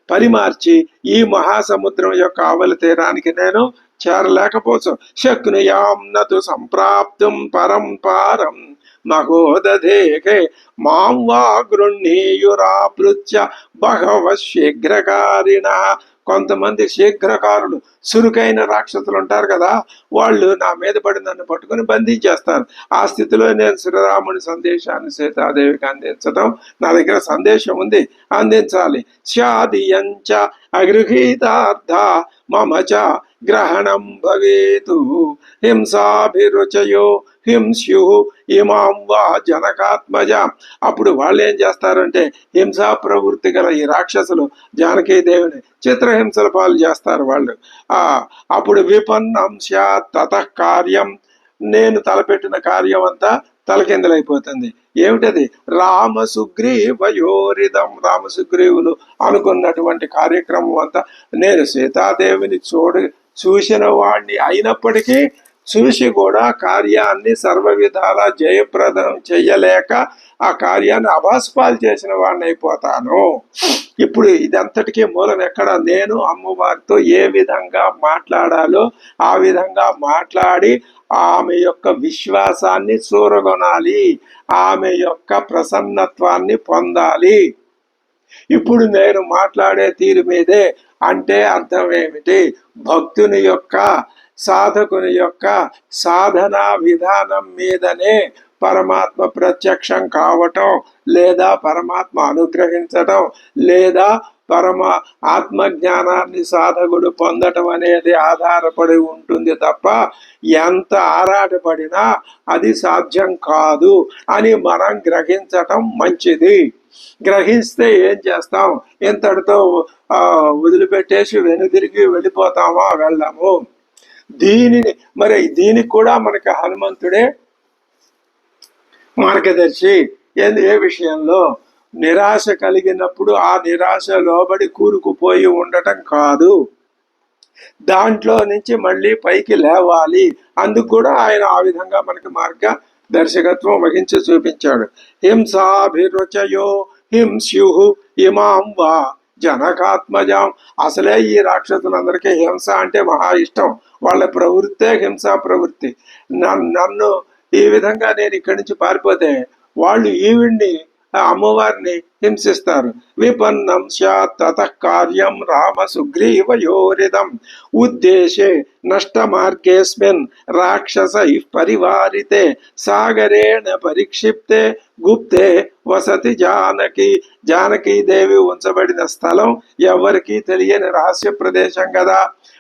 పరిమార్చి ఈ మహాసముద్రం యొక్క ఆవలి తీరానికి నేను చేరలేకపోవచ్చు. శక్నుయాం నతు సంప్రాప్తుం పరం పారం మహోదధేకే మాం వా గృహ్ణీయురాపృత్య బహవ శీఘ్రకారిణ, కొంతమంది శీఘ్రకారులు చురుకైన రాక్షసులు ఉంటారు కదా, వాళ్ళు నా మీద పడి నన్ను పట్టుకుని బంధించేస్తారు. ఆ స్థితిలో నేను శ్రీరాముని సందేశాన్ని సీతాదేవికి అందించడం, నా దగ్గర సందేశం ఉంది, అందించాలి. స్యాదియంచ అగృహీతార్థ మమచ గ్రహణం భవేతు హింసాభిరుచయో హింస్యు ఇమాం వా జనకాత్మజ. అప్పుడు వాళ్ళు ఏం చేస్తారంటే హింసా ప్రవృత్తి గల ఈ రాక్షసులు జానకీదేవిని చిత్రహింసల పాలు చేస్తారు వాళ్ళు. అప్పుడు విపన్నం స్యాత్ తతః కార్యం, నేను తలపెట్టిన కార్యం అంతా తలకిందులైపోతుంది. ఏమిటది? రామసుగ్రీవయోరిదం, రామసుగ్రీవులు అనుకున్నటువంటి కార్యక్రమం అంతా, నేను సీతాదేవిని చూసిన వాడిని అయినప్పటికీ చూసి కూడా కార్యాన్ని సర్వ విధాలా జయప్రదం చెయ్యలేక ఆ కార్యాన్ని అభాస్పాలు చేసిన వాడిని అయిపోతాను. ఇప్పుడు ఇదంతటికీ మూలం ఎక్కడ? నేను అమ్మవారితో ఏ విధంగా మాట్లాడాలో ఆ విధంగా మాట్లాడి ఆమె యొక్క విశ్వాసాన్ని చూరగొనాలి, ఆమె యొక్క ప్రసన్నత్వాన్ని పొందాలి. ఇప్పుడు నేను మాట్లాడే తీరు మీదే అంటే అర్థం ఏమిటి? భక్తుని యొక్క, సాధకుని యొక్క సాధనా విధానం మీదనే పరమాత్మ ప్రత్యక్షం కావటం, లేదా పరమాత్మ అనుగ్రహించటం, లేదా ఆత్మజ్ఞానాన్ని సాధకుడు పొందటం అనేది ఆధారపడి ఉంటుంది తప్ప ఎంత ఆరాటపడినా అది సాధ్యం కాదు అని మనం గ్రహించటం మంచిది. గ్రహిస్తే ఏం చేస్తాం? ఇంతటితో వదిలిపెట్టేసి వెనుదిరిగి వెళ్ళిపోతామా? వెళ్ళము. దీనికి కూడా మనకి హనుమంతుడే మార్గదర్శి. ఏ విషయంలో? నిరాశ కలిగినప్పుడు ఆ నిరాశ లోబడి కూరుకుపోయి ఉండటం కాదు, దాంట్లో నుంచి మళ్ళీ పైకి లేవాలి. అందుకు కూడా ఆయన ఆ విధంగా మనకి మార్గదర్శకత్వం వహించి చూపించాడు. హింసాభిరుచయో హింస్యు ఇమాం వా జనకాత్మజం. అసలే ఈ రాక్షసులందరికీ హింస అంటే మహా ఇష్టం. వాళ్ళ ప్రవృత్తే హింసా ప్రవృత్తి. నన్ను ఈ విధంగా నేను ఇక్కడి నుంచి పారిపోతే వాళ్ళు ఈవిడ్ని, అమ్మవారిని హింసిస్తారు. విపన్నం స్యాత్ తతః కార్యం రామ సుగ్రీవయోరిదం ఉద్దేశే నష్ట మార్గేస్మిన్ రాక్షసై పరివారితే సాగరేణ పరిక్షిప్తే గుప్తే వసతి జానకి. జానకీదేవి ఉంచబడిన స్థలం ఎవరికి తెలియని రహస్య ప్రదేశం కదా.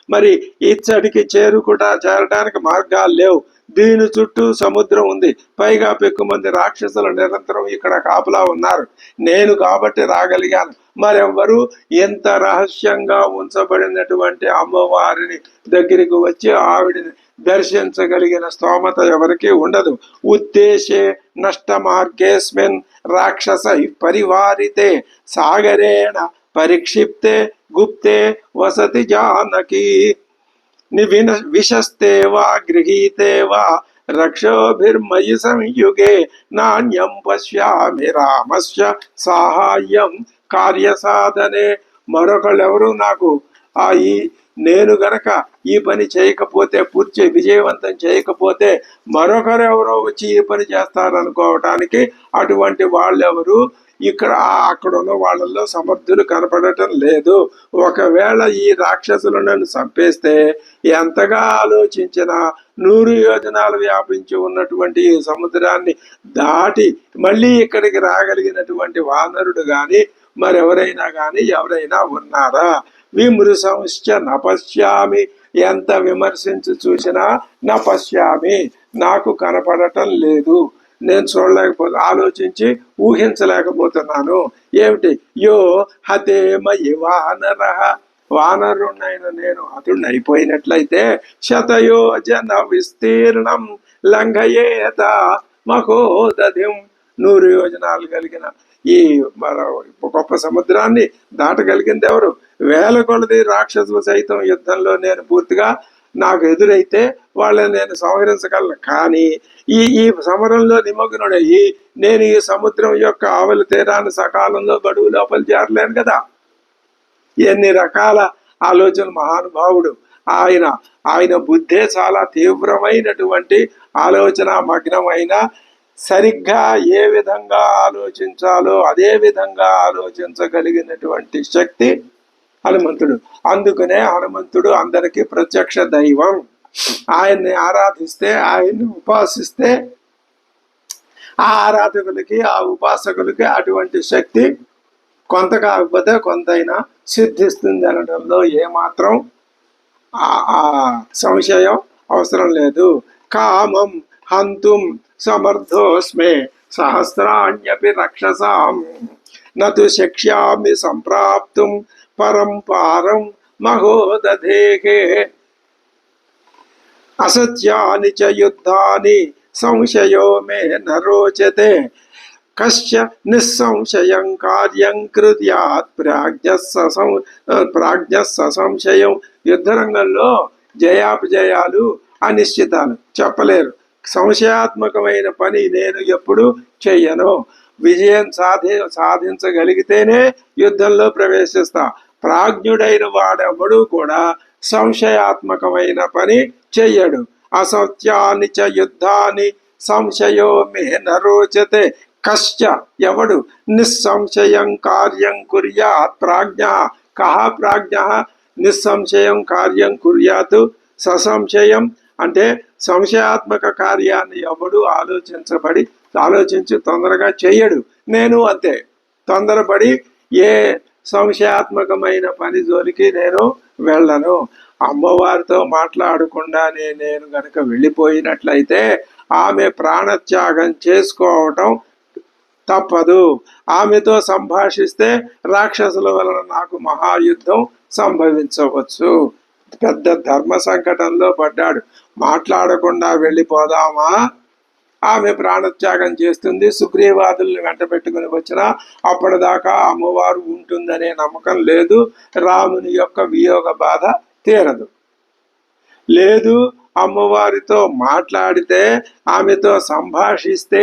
మరి ఇచ్చడికి చేరడానికి మార్గాలు లేవు. దీని చుట్టూ సముద్రం ఉంది. పైగా పెక్కుమంది రాక్షసులు నిరంతరం ఇక్కడ కాపులా ఉన్నారు. నేను కాబట్టి రాగలిగాను. మరెవ్వరూ ఎంత రహస్యంగా ఉంచబడినటువంటి అమ్మవారిని దగ్గరికి వచ్చి ఆవిడిని దర్శించగలిగిన స్తోమత ఎవరికి ఉండదు. ఉద్దేశే నష్ట మార్గేస్మిన్ రాక్షస పరివారితే సాగరేణ పరిక్షిప్తే గుప్తే వసతి జానకి. విశస్తే వా గృహీతే వా రక్షోభిర్మయి సంయుగే నాణ్యం పశ్యామి రామస్య సాహాయ్యం కార్యసాధనే. మరొకళ్ళెవరు నాకు నేను గనక ఈ పని చేయకపోతే, పూర్తి విజయవంతం చేయకపోతే మరొకరెవరో వచ్చి ఈ పని చేస్తారనుకోవటానికి అటువంటి వాళ్ళెవరు అక్కడ ఉన్న వాళ్ళల్లో సమర్థులు కనపడటం లేదు. ఒకవేళ ఈ రాక్షసులను చంపేస్తే ఎంతగా ఆలోచించినా 100 యోజనాలు వ్యాపించి ఉన్నటువంటి ఈ సముద్రాన్ని దాటి మళ్ళీ ఇక్కడికి రాగలిగినటువంటి వానరుడు గాని మరెవరైనా గాని ఎవరైనా ఉన్నారా? విమృశంశ్చ నపశ్యామి, ఎంత విమర్శించి చూసినా నపశ్యామి, నాకు కనపడటం లేదు, నేను ఆలోచించి ఊహించలేకపోతున్నాను. ఏమిటి? యో హతేమయి వానర, వానరుణ్ణైన నేను హతుడిని అయిపోయినట్లయితే శతయోజన విస్తీర్ణం లంఘయేత మహోదధిం. 100 యోజనాలు కలిగిన ఈ గొప్ప సముద్రాన్ని దాటగలిగింది ఎవరు? వేల కొలది రాక్షసులు సైతం యుద్ధంలో నేను పూర్తిగా నాకు ఎదురైతే వాళ్ళని నేను సంహరించగలను. కానీ ఈ సమరంలో నిమగ్నుడయ్యి నేను ఈ సముద్రం యొక్క ఆవలి తీరాన్ని సకాలంలో గడువు లోపల చేరలేను కదా. ఎన్ని రకాల ఆలోచన మహానుభావుడు ఆయన బుద్ధే చాలా తీవ్రమైనటువంటి ఆలోచన మగ్నమైన, సరిగ్గా ఏ విధంగా ఆలోచించాలో అదే విధంగా ఆలోచించగలిగినటువంటి శక్తి హనుమంతుడు. అందుకనే హనుమంతుడు అందరికీ ప్రత్యక్ష దైవం. ఆయన్ని ఆరాధిస్తే, ఆయన్ని ఉపాసిస్తే ఆ ఆరాధకులకి, ఆ ఉపాసకులకి అటువంటి శక్తి కొంత కాకపోతే కొంతైనా సిద్ధిస్తుంది అనడంలో ఏమాత్రం ఆ సంశయం అవసరం లేదు. కామం హంతుం సమర్థోస్మే సహస్రాణ్యపి రక్షసాం నతు శక్ష్యామి సంప్రాప్తుం పరంపారం మహోదధేహే అసత్యాని చ యుద్ధాని సంశయో మే న రోచతే కశ్చ నిస్సంశయం కార్యం కృత్యాత్ ప్రాజ్ఞ సంశయం. యుద్ధరంగంలో జయాపజయాలు అనిశ్చితాలు చెప్పలేరు. సంశయాత్మకమైన పని నేను ఎప్పుడు చెయ్యను. విజయం సాధించగలిగితేనే యుద్ధంలో ప్రవేశిస్తా. ప్రాజ్ఞుడైన వాడెవడు కూడా సంశయాత్మకమైన పని చెయ్యడు. అసత్యాన్ని చ యుద్ధాన్ని సంశయో మే న రోచతే కశ్చ ఎవడు నిస్సంశయం కార్యం కుర్యాత్ ప్రాజ్ఞ. కహ ప్రాజ్ఞ నిస్సంశయం కార్యం కుర్యాత్ ససంశయం అంటే సంశయాత్మక కార్యాన్ని ఎవడు ఆలోచించి తొందరగా చెయ్యడు. నేను అంతే, తొందరపడి ఏ సంశయాత్మకమైన పని జోలికి నేను వెళ్ళను. అమ్మవారితో మాట్లాడకుండానే నేను గనక వెళ్ళిపోయినట్లయితే ఆమె ప్రాణత్యాగం చేసుకోవటం తప్పదు. ఆమెతో సంభాషిస్తే రాక్షసుల వలన నాకు మహాయుద్ధం సంభవించవచ్చు. పెద్ద ధర్మ సంకటంలో పడ్డాడు. మాట్లాడకుండా వెళ్ళిపోదామా? ఆమె ప్రాణత్యాగం చేస్తుంది. సుగ్రీవాదుల్ని వెంట పెట్టుకుని వచ్చినా అప్పటిదాకా అమ్మవారు ఉంటుందనే నమ్మకం లేదు. రాముని యొక్క వియోగ బాధ తీరదు. లేదు, అమ్మవారితో మాట్లాడితే ఆమెతో సంభాషిస్తే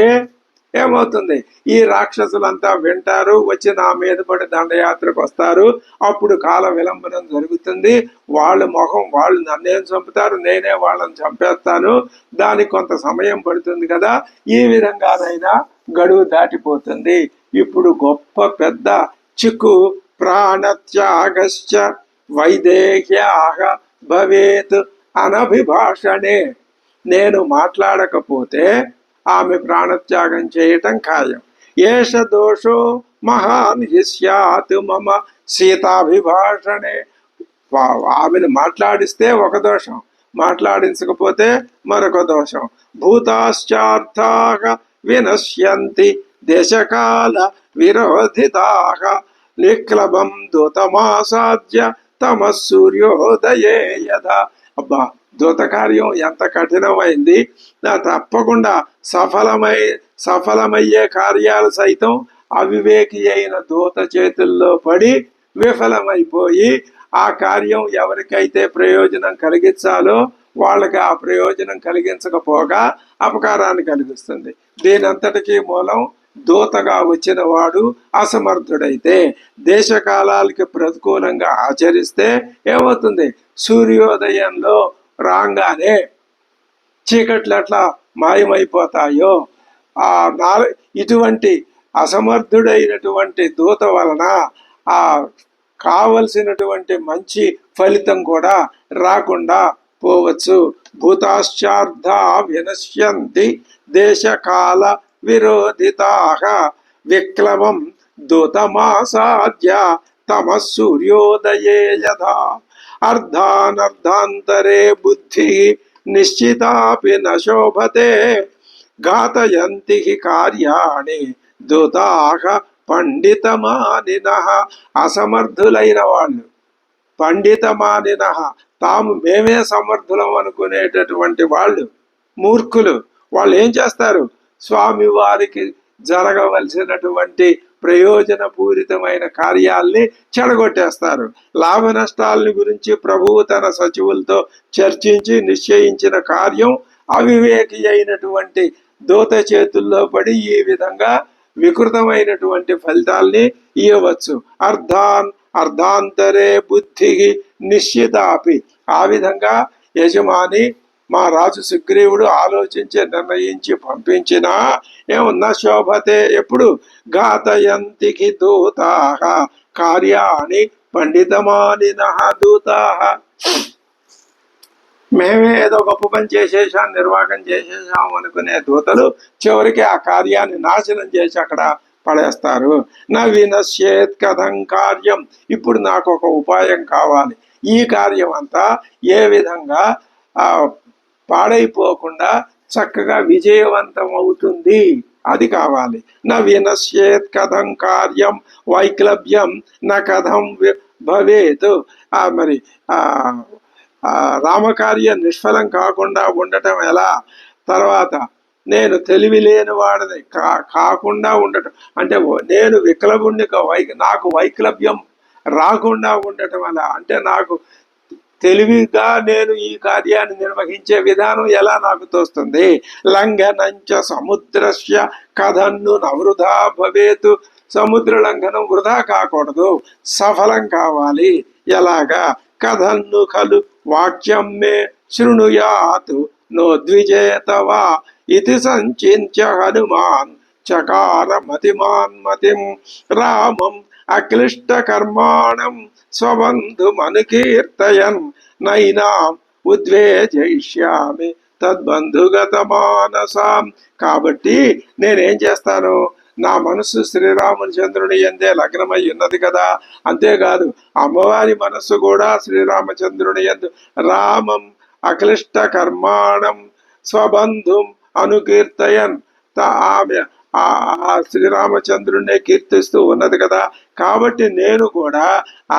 ఏమవుతుంది? ఈ రాక్షసులంతా వింటారు, వచ్చి నా మీద పడి దండయాత్రకు వస్తారు. అప్పుడు కాల విలంబనం జరుగుతుంది. వాళ్ళ మొహం వాళ్ళు నన్నేం చంపుతారు, నేనే వాళ్ళని చంపేస్తాను. దానికి కొంత సమయం పడుతుంది కదా. ఈ విధంగానైనా గడువు దాటిపోతుంది. ఇప్పుడు గొప్ప పెద్ద చిక్కు ప్రాణత్యాగశ్చ వైదేహ్యాహ భవేత్ అనభిభాషణే. నేను మాట్లాడకపోతే ఆమె ప్రాణత్యాగం చేయటం ఖాయం. ఏష దోషో మహాన్ హిస్యాత్ మమ సీతాభిభాషణే. ఆమెను మాట్లాడిస్తే ఒక దోషం, మాట్లాడించకపోతే మరొక దోషం. భూతాశ్చార్థాః వినశ్యంతి దేశకాల విరోధితాః నిక్లబం దూతమాసాద్య తమ సూర్యోదయే యథా. అబ్బా, దూత కార్యం ఎంత కఠినమైంది. తప్పకుండా సఫలమయ్యే కార్యాలు సైతం అవివేకి అయిన దూత చేతుల్లో పడి విఫలమైపోయి ఆ కార్యం ఎవరికైతే ప్రయోజనం కలిగించాలో వాళ్ళకి ఆ ప్రయోజనం కలిగించకపోగా అపకారాన్ని కలిగిస్తుంది. దీనంతటికీ మూలం దూతగా వచ్చిన వాడు అసమర్థుడైతే, దేశకాలాలకి ప్రతికూలంగా ఆచరిస్తే ఏమవుతుంది? సూర్యోదయంలో రాగానే చీకట్లు ఎట్లా మాయమైపోతాయో ఇటువంటి అసమర్థుడైనటువంటి దూత వలన ఆ కావలసినటువంటి మంచి ఫలితం కూడా రాకుండా పోవచ్చు. భూతాశ్చార్థ వినశ్యంతి దేశకాల విరోధితాః విక్లవం దూతమాసాద్య తమ సూర్యోదయే యథా. అర్ధానర్ధాంతరే బుద్ధి నిశ్చితాపి న శోభతే ఘాతయంతి కార్యాణి దూతాః పండితమానినః. అసమర్థులైన వాళ్ళు, పండితమానినః తాము మేమే సమర్థులం అనుకునేటటువంటి వాళ్ళు మూర్ఖులు. వాళ్ళు ఏం చేస్తారు? స్వామి వారికి జరగవలసినటువంటి ప్రయోజనపూరితమైన కార్యాల్ని చెడగొట్టేస్తారు. లాభ నష్టాలని గురించి ప్రభువు తన సచివులతో చర్చించి నిశ్చయించిన కార్యం అవివేకి అయినటువంటి దూత చేతుల్లో పడి ఈ విధంగా వికృతమైనటువంటి ఫలితాల్ని ఇవ్వవచ్చు. అర్ధాంతరే బుద్ధి నిశ్చితాపి. ఆ విధంగా యజమాని మా రాజు సుగ్రీవుడు ఆలోచించి నిర్ణయించి పంపించినా ఏమన్నా శోభతే. ఎప్పుడు? ఘాతయంతికి దూతాః కార్యాణి పండితమానినః దూతాః. మేమే ఏదో గొప్ప పని చేసేసాం, నిర్వాహకం చేసేసాం అనుకునే దూతలు చివరికి ఆ కార్యాన్ని నాశనం చేసి అక్కడ పడేస్తారు. నా వినశ్యేత్ కథం కార్యం. ఇప్పుడు నాకు ఒక ఉపాయం కావాలి. ఈ కార్యం అంతా ఏ విధంగా పాడైపోకుండా చక్కగా విజయవంతం అవుతుంది, అది కావాలి. నా వినశ్యేత్ కథం కార్యం వైక్లభ్యం నా కథం భవేత్. మరి రామకార్యం నిష్ఫలం కాకుండా ఉండటం ఎలా, తర్వాత నేను తెలివి లేని వాడిని కాకుండా ఉండటం అంటే నేను వికలభుణ్ణి నాకు వైక్లభ్యం రాకుండా ఉండటం ఎలా అంటే నాకు తెలివిగా నేను ఈ కార్యాన్ని నిర్వహించే విధానం ఎలా నాకు తోస్తుంది. లంఘనంచ సముద్రస్య కథన్ను నవృధా భవేతు. సముద్ర లంఘనం వృధా కాకూడదు, సఫలం కావాలి. ఎలాగా? కథన్ను ఖలు వాక్యం మే శృణుయాత్ నో ద్విజేతవా ఇది సంచింత్య హనుమాన్ చకార మతిమాన్ మతిం రామం అక్లిష్ట కర్మాణం స్వబంధుమనుకీర్తయన్ నైనాం ఉద్వేజయిష్యామి తద్బంధుగత మానసాం. కాబట్టి నేనేం చేస్తాను, నా మనస్సు శ్రీరామచంద్రుని ఎందే లగ్నమై ఉన్నది కదా. అంతేకాదు అమ్మవారి మనస్సు కూడా శ్రీరామచంద్రుని ఎందు రామం అక్లిష్ట కర్మాణం స్వబంధుం అనుకీర్తయన్, ఆమె ఆ శ్రీరామచంద్రుడినే కీర్తిస్తూ ఉన్నది కదా. కాబట్టి నేను కూడా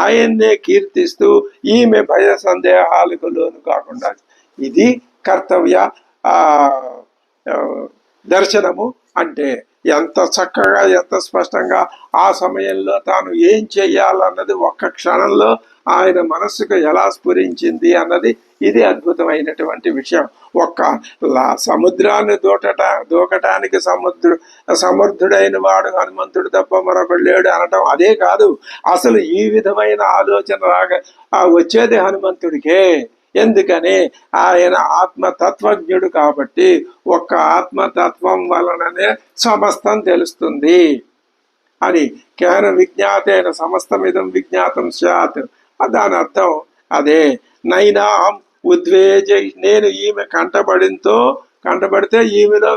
ఆయన్నే కీర్తిస్తూ ఈమె భయ సందేహాలకు లోను కాకుండా, ఇది కర్తవ్య దర్శనము అంటే ఎంత చక్కగా ఎంత స్పష్టంగా ఆ సమయంలో తాను ఏం చెయ్యాలన్నది ఒక్క క్షణంలో ఆయన మనస్సుకు ఎలా స్ఫురించింది అన్నది ఇది అద్భుతమైనటువంటి విషయం. ఒక్క సముద్రాన్ని దూకటానికి సమర్థుడైన వాడు హనుమంతుడు తప్ప మరొకడు లేడు అనటం అదే కాదు. అసలు ఈ విధమైన ఆలోచన వచ్చేది హనుమంతుడికే. ఎందుకని ఆయన ఆత్మతత్వజ్ఞుడు కాబట్టి ఒక్క ఆత్మతత్వం వలననే సమస్తం తెలుస్తుంది అని. కేన విజ్ఞాతేన సమస్తమిదం విజ్ఞాతం స్యాత్, దాని అర్థం అదే. నైనాం ఉద్వేజ, నేను ఈమె కంటపడితే ఈమెలో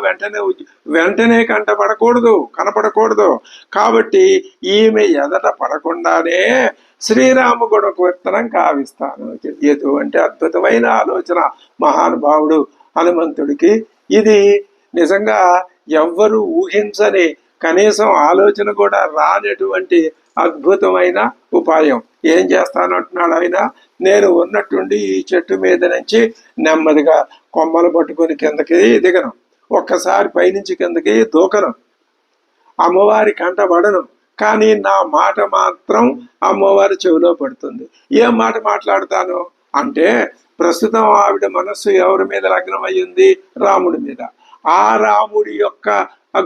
వెంటనే కనపడకూడదు. కాబట్టి ఈమె ఎదట పడకుండానే శ్రీరామ గుణ కీర్తనం కావిస్తాను. ఎటువంటి అద్భుతమైన ఆలోచన మహానుభావుడు హనుమంతుడికి. ఇది నిజంగా ఎవ్వరూ ఊహించని, కనీసం ఆలోచన కూడా రానటువంటి అద్భుతమైన ఉపాయం. ఏం చేస్తానంటున్నాడు ఆయన, నేను ఉన్నట్టుండి ఈ చెట్టు మీద నుంచి నెమ్మదిగా కొమ్మలు పట్టుకుని కిందకి దిగను, ఒక్కసారి పైనుంచి కిందకి దూకను, అమ్మవారి కంటబడను, కానీ నా మాట మాత్రం అమ్మవారి చెవిలో పడుతుంది. ఏం మాట మాట్లాడతాను అంటే, ప్రస్తుతం ఆవిడ మనస్సు ఎవరి మీద లగ్నం అయ్యింది? రాముడి మీద. ఆ రాముడి యొక్క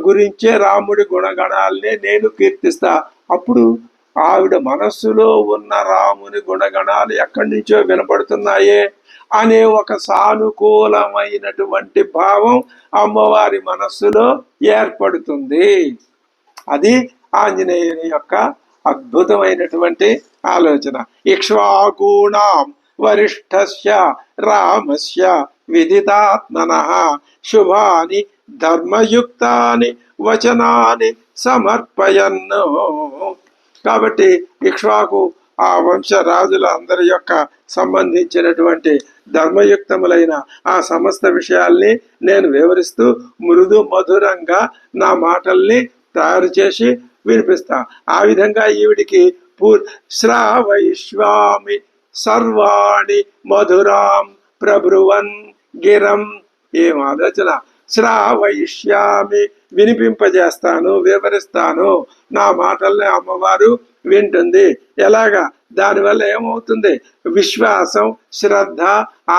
గురించే, రాముడి గుణగణాలనే నేను కీర్తిస్తా. అప్పుడు ఆవిడ మనస్సులో ఉన్న రాముని గుణగణాలు ఎక్కడి నుంచో వినపడుతున్నాయే అనే ఒక సానుకూలమైనటువంటి భావం అమ్మవారి మనస్సులో ఏర్పడుతుంది. అది ఆంజనేయుని యొక్క అద్భుతమైనటువంటి ఆలోచన. ఇక్ష్వాకూణాం వరిష్ఠస్య రామస్య విదితాత్మనః శుభాని ధర్మయుక్తాని వచనాని సమర్పయన్ను. కాబట్టి ఇక్ష్వాకు ఆ వంశరాజుల అందరి యొక్క సంబంధించినటువంటి ధర్మయుక్తములైన ఆ సమస్త విషయాల్ని నేను వివరిస్తూ మృదు మధురంగా నా మాటల్ని తయారు చేసి వినిపిస్తా. ఆ విధంగా ఈవిడికి శ్రావయిష్వామి సర్వాణి మధురాం ప్రభ్రువన్ గిరం. ఏం ఆలోచన! శ్రావయిష్యామి, వినిపింపజేస్తాను, వివరిస్తాను. నా మాటల్ని అమ్మవారు వింటుంది. ఎలాగా? దానివల్ల ఏమవుతుంది? విశ్వాసం, శ్రద్ధ,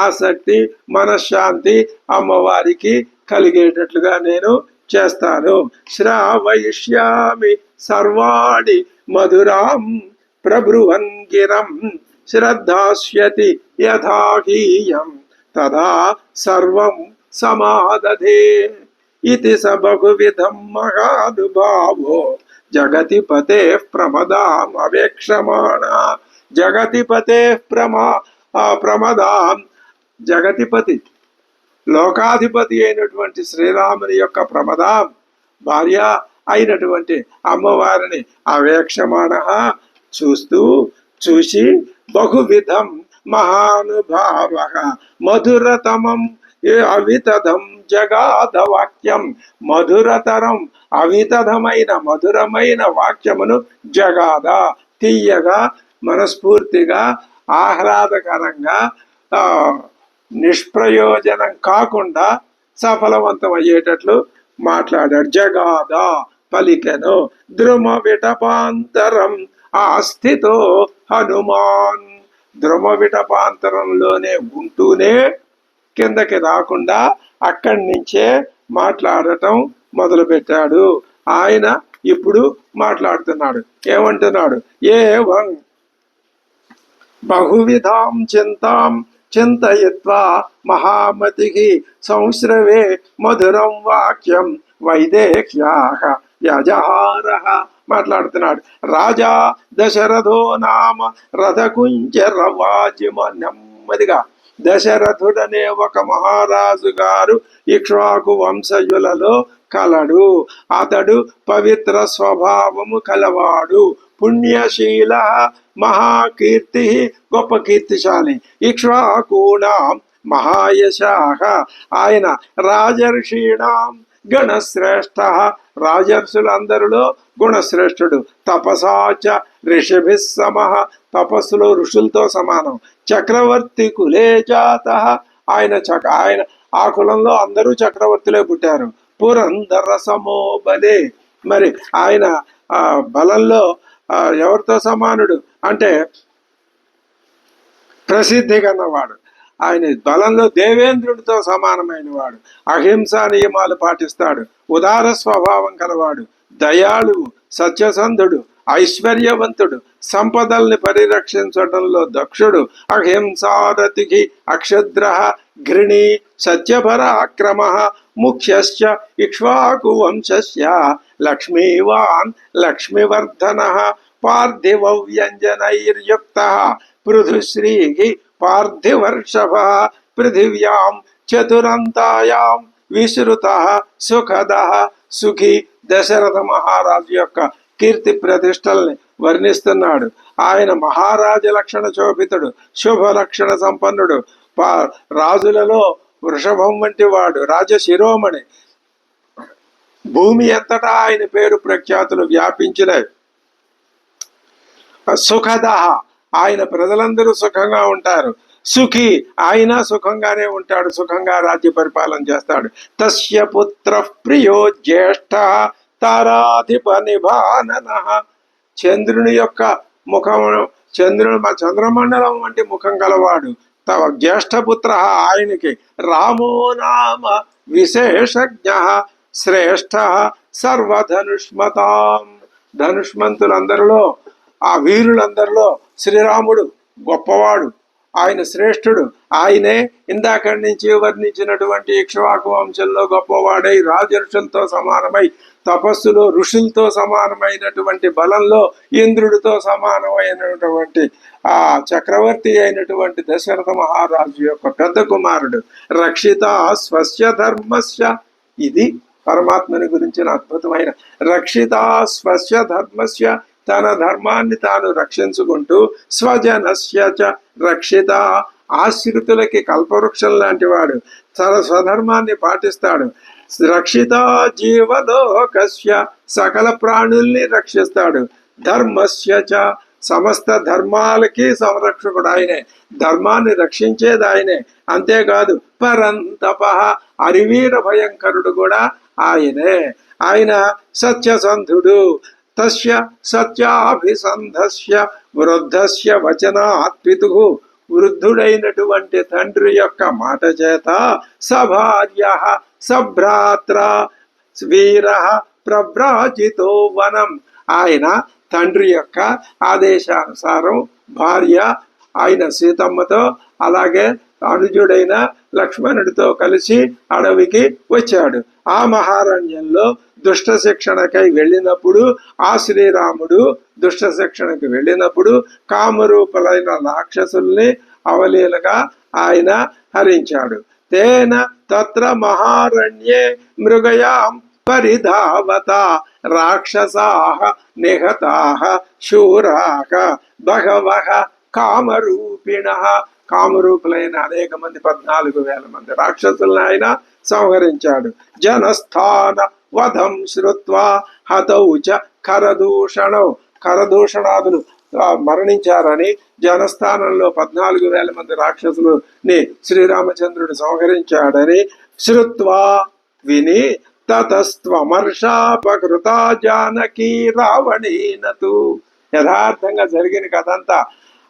ఆసక్తి, మనశ్శాంతి అమ్మవారికి కలిగేటట్లుగా నేను చేస్తాను. శ్రావయిష్యామి సర్వాణి మధురాం ప్రభ్రువన్ గిరం శ్రద్ధాస్యతి యథాహీయం తదా సర్వం సమాదధే ఇతి స బహువిధం మహానుభావో జగతి పతే ప్రమదాం అవేక్షమాణ. జగతి పతే ప్రమదాం, జగతిపతి లోకాధిపతి అయినటువంటి శ్రీరాముని యొక్క ప్రమదాం, భార్య అయినటువంటి అమ్మవారిని అవేక్షమాణ చూసి బహువిధం మహానుభావ మధురతమం అవితధం జగాద వాక్యం. మధురతరం అవితధమైన మధురమైన వాక్యమును జగాద తీయగా మనస్ఫూర్తిగా ఆహ్లాదకరంగా నిష్ప్రయోజనం కాకుండా సఫలవంతం అయ్యేటట్లు మాట్లాడాడు. జగాద పలికెను. ద్రుమ విటపాంతరం ఆస్థితో హనుమాన్. ద్రుమ విటపాంతరంలోనే ఉంటూనే కిందకి రాకుండా అక్కడి నుంచే మాట్లాడటం మొదలుపెట్టాడు. ఆయన ఇప్పుడు మాట్లాడుతున్నాడు. ఏమంటున్నాడు? ఏవం బహువిధాం చింతాం చింతయిత్వా మహామతికి సంశ్రవే మధురం వాక్యం వైదేహ్యాః యజహారః. మాట్లాడుతున్నాడు. రాజా దశరథో నామ రథకుంజరవాజిమ. నెమ్మదిగా దశరథుడనే ఒక మహారాజు గారు ఇక్ష్వాకు వంశజులలో కలడు. అతడు పవిత్ర స్వభావము కలవాడు, పుణ్యశీల, మహాకీర్తి, గొప్ప కీర్తిశాలి. ఇక్ష్వాకూణాం మహాయశాః. ఆయన రాజర్షీణాం గణశ్రేష్ఠ. రాజర్షులందరిలో గుణశ్రేష్ఠుడు. తపసాచ ఋషిభిः సమః. తపస్సులో ఋషులతో సమానం. చక్రవర్తి కులే జాతః. ఆయన ఆ కులంలో అందరూ చక్రవర్తులే పుట్టారు. పురంధర సమో బలే. మరి ఆయన బలంలో ఎవరితో సమానుడు అంటే ప్రసిద్ధి కన్నవాడు. ఆయన బలంలో దేవేంద్రుడితో సమానమైన వాడు. అహింసా నియమాలు పాటిస్తాడు. ఉదార స్వభావం కలవాడు. దయాళువు, సత్యసంధుడు, ఐశ్వర్యవంతుడు, సంపదల్ని పరిరక్షించడంలో దక్షుడు. అహింసారతికి అక్షద్ర ఘృణి సత్యపరాక్రమ. ముఖ్యశ్చ ఇక్ష్వాకు వంశస్య లక్ష్మీవాన్ లక్ష్మీవర్ధన. పార్థివ వ్యంజనైర్యుక్త పృథుశ్రీః పార్థివర్షభ. పృథివ్యాం చతురంతాయాం విశ్రుత సుఖద సుఖి. దశరథ మహారాజు యొక్క కీర్తి ప్రతిష్టల్ని వర్ణిస్తున్నాడు. ఆయన మహారాజ లక్షణ శోభితుడు, శుభ లక్షణ సంపన్నుడు, రాజులలో వృషభం వంటి వాడు, రాజశిరోమణి. భూమి అంతటా ఆయన పేరు ప్రఖ్యాతులు వ్యాపించినవి. సుఖద, ఆయన ప్రజలందరూ సుఖంగా ఉంటారు. సుఖి, ఆయన సుఖంగానే ఉంటాడు, సుఖంగా రాజ్య పరిపాలన చేస్తాడు. తస్య పుత్ర ప్రియో జ్యేష్ఠ తారాధిప నిభానన. చంద్రుని యొక్క ముఖం, చంద్రమండలం వంటి ముఖం గలవాడు జ్యేష్ఠపుత్ర. ఆయనకి రామో నామ విశేషజ్ఞ శ్రేష్ఠ సర్వధనుష్మతాం. ధనుష్మంతులందరిలో, ఆ వీరులందరిలో శ్రీరాముడు గొప్పవాడు, ఆయన శ్రేష్ఠుడు. ఆయనే ఇందాకడి నుంచి వర్ణించినటువంటి ఇక్ష్వాకు వంశంలో గొప్పవాడై రాజర్షులతో సమానమై, తపస్సులో ఋషులతో సమానమైనటువంటి బలంలో ఇంద్రుడితో సమానమైనటువంటి ఆ చక్రవర్తి అయినటువంటి దశరథ మహారాజు యొక్క పెద్ద కుమారుడు. రక్షిత స్వస్య ధర్మస్య. ఇది పరమాత్మని గురించిన అద్భుతమైన రక్షిత స్వస్య ధర్మస్య. తన ధర్మాన్ని తాను రక్షించుకుంటూ స్వజనస్య చ రక్షిత. ఆశ్రితులకి కల్పవృక్షం లాంటి వాడు, తన స్వధర్మాన్ని పాటిస్తాడు. రక్షిత జీవలోకస్య. సకల ప్రాణుల్ని రక్షిస్తాడు. ధర్మస్య చ. సమస్త ధర్మాలకి సంరక్షకుడు ఆయనే, ధర్మాన్ని రక్షించేది ఆయనే. అంతేకాదు పరంతప, అరివీర భయంకరుడు కూడా ఆయనే. ఆయన సత్యసంధుడు. తస్య సత్యాభిసంధస్య వృద్ధస్య వచనాత్ పితుః. వృద్ధుడైనటువంటి తండ్రి యొక్క మాట చేత సభార్య సభ్రాత్ర వీర ప్రవ్రాజితో వనం. ఆయన తండ్రి యొక్క ఆదేశానుసారం భార్య ఆయన సీతమ్మతో, అలాగే అనుజుడైన లక్ష్మణుడితో కలిసి అడవికి వచ్చాడు. ఆ మహారణ్యంలో దుష్ట శిక్షణకై వెళ్ళినప్పుడు, ఆ శ్రీరాముడు దుష్ట శిక్షణకి వెళ్ళినప్పుడు కామరూపులైన రాక్షసుల్ని అవలీలగా ఆయన హరించాడు. తేన తత్ర మహారణ్యే మృగయాం పరిధావత రాక్షసాః నిహతాః శూరాః బహవః కామరూపిణ, కామరూపులైన అనేక మంది 14,000 మంది రాక్షసులను ఆయన సంహరించాడు. జనస్థాన వధం శ్రుత్వా హతౌ చ కరదూషణౌ, కరదూషణాదులు మరణించారని, జనస్థానంలో 14,000 మంది రాక్షసులని శ్రీరామచంద్రుడు సంహరించాడని శ్రుత్వా విని, తతస్త్వమర్షాపకృత జానకీ రావణేనతు, యథార్థంగా జరిగిన కథంతా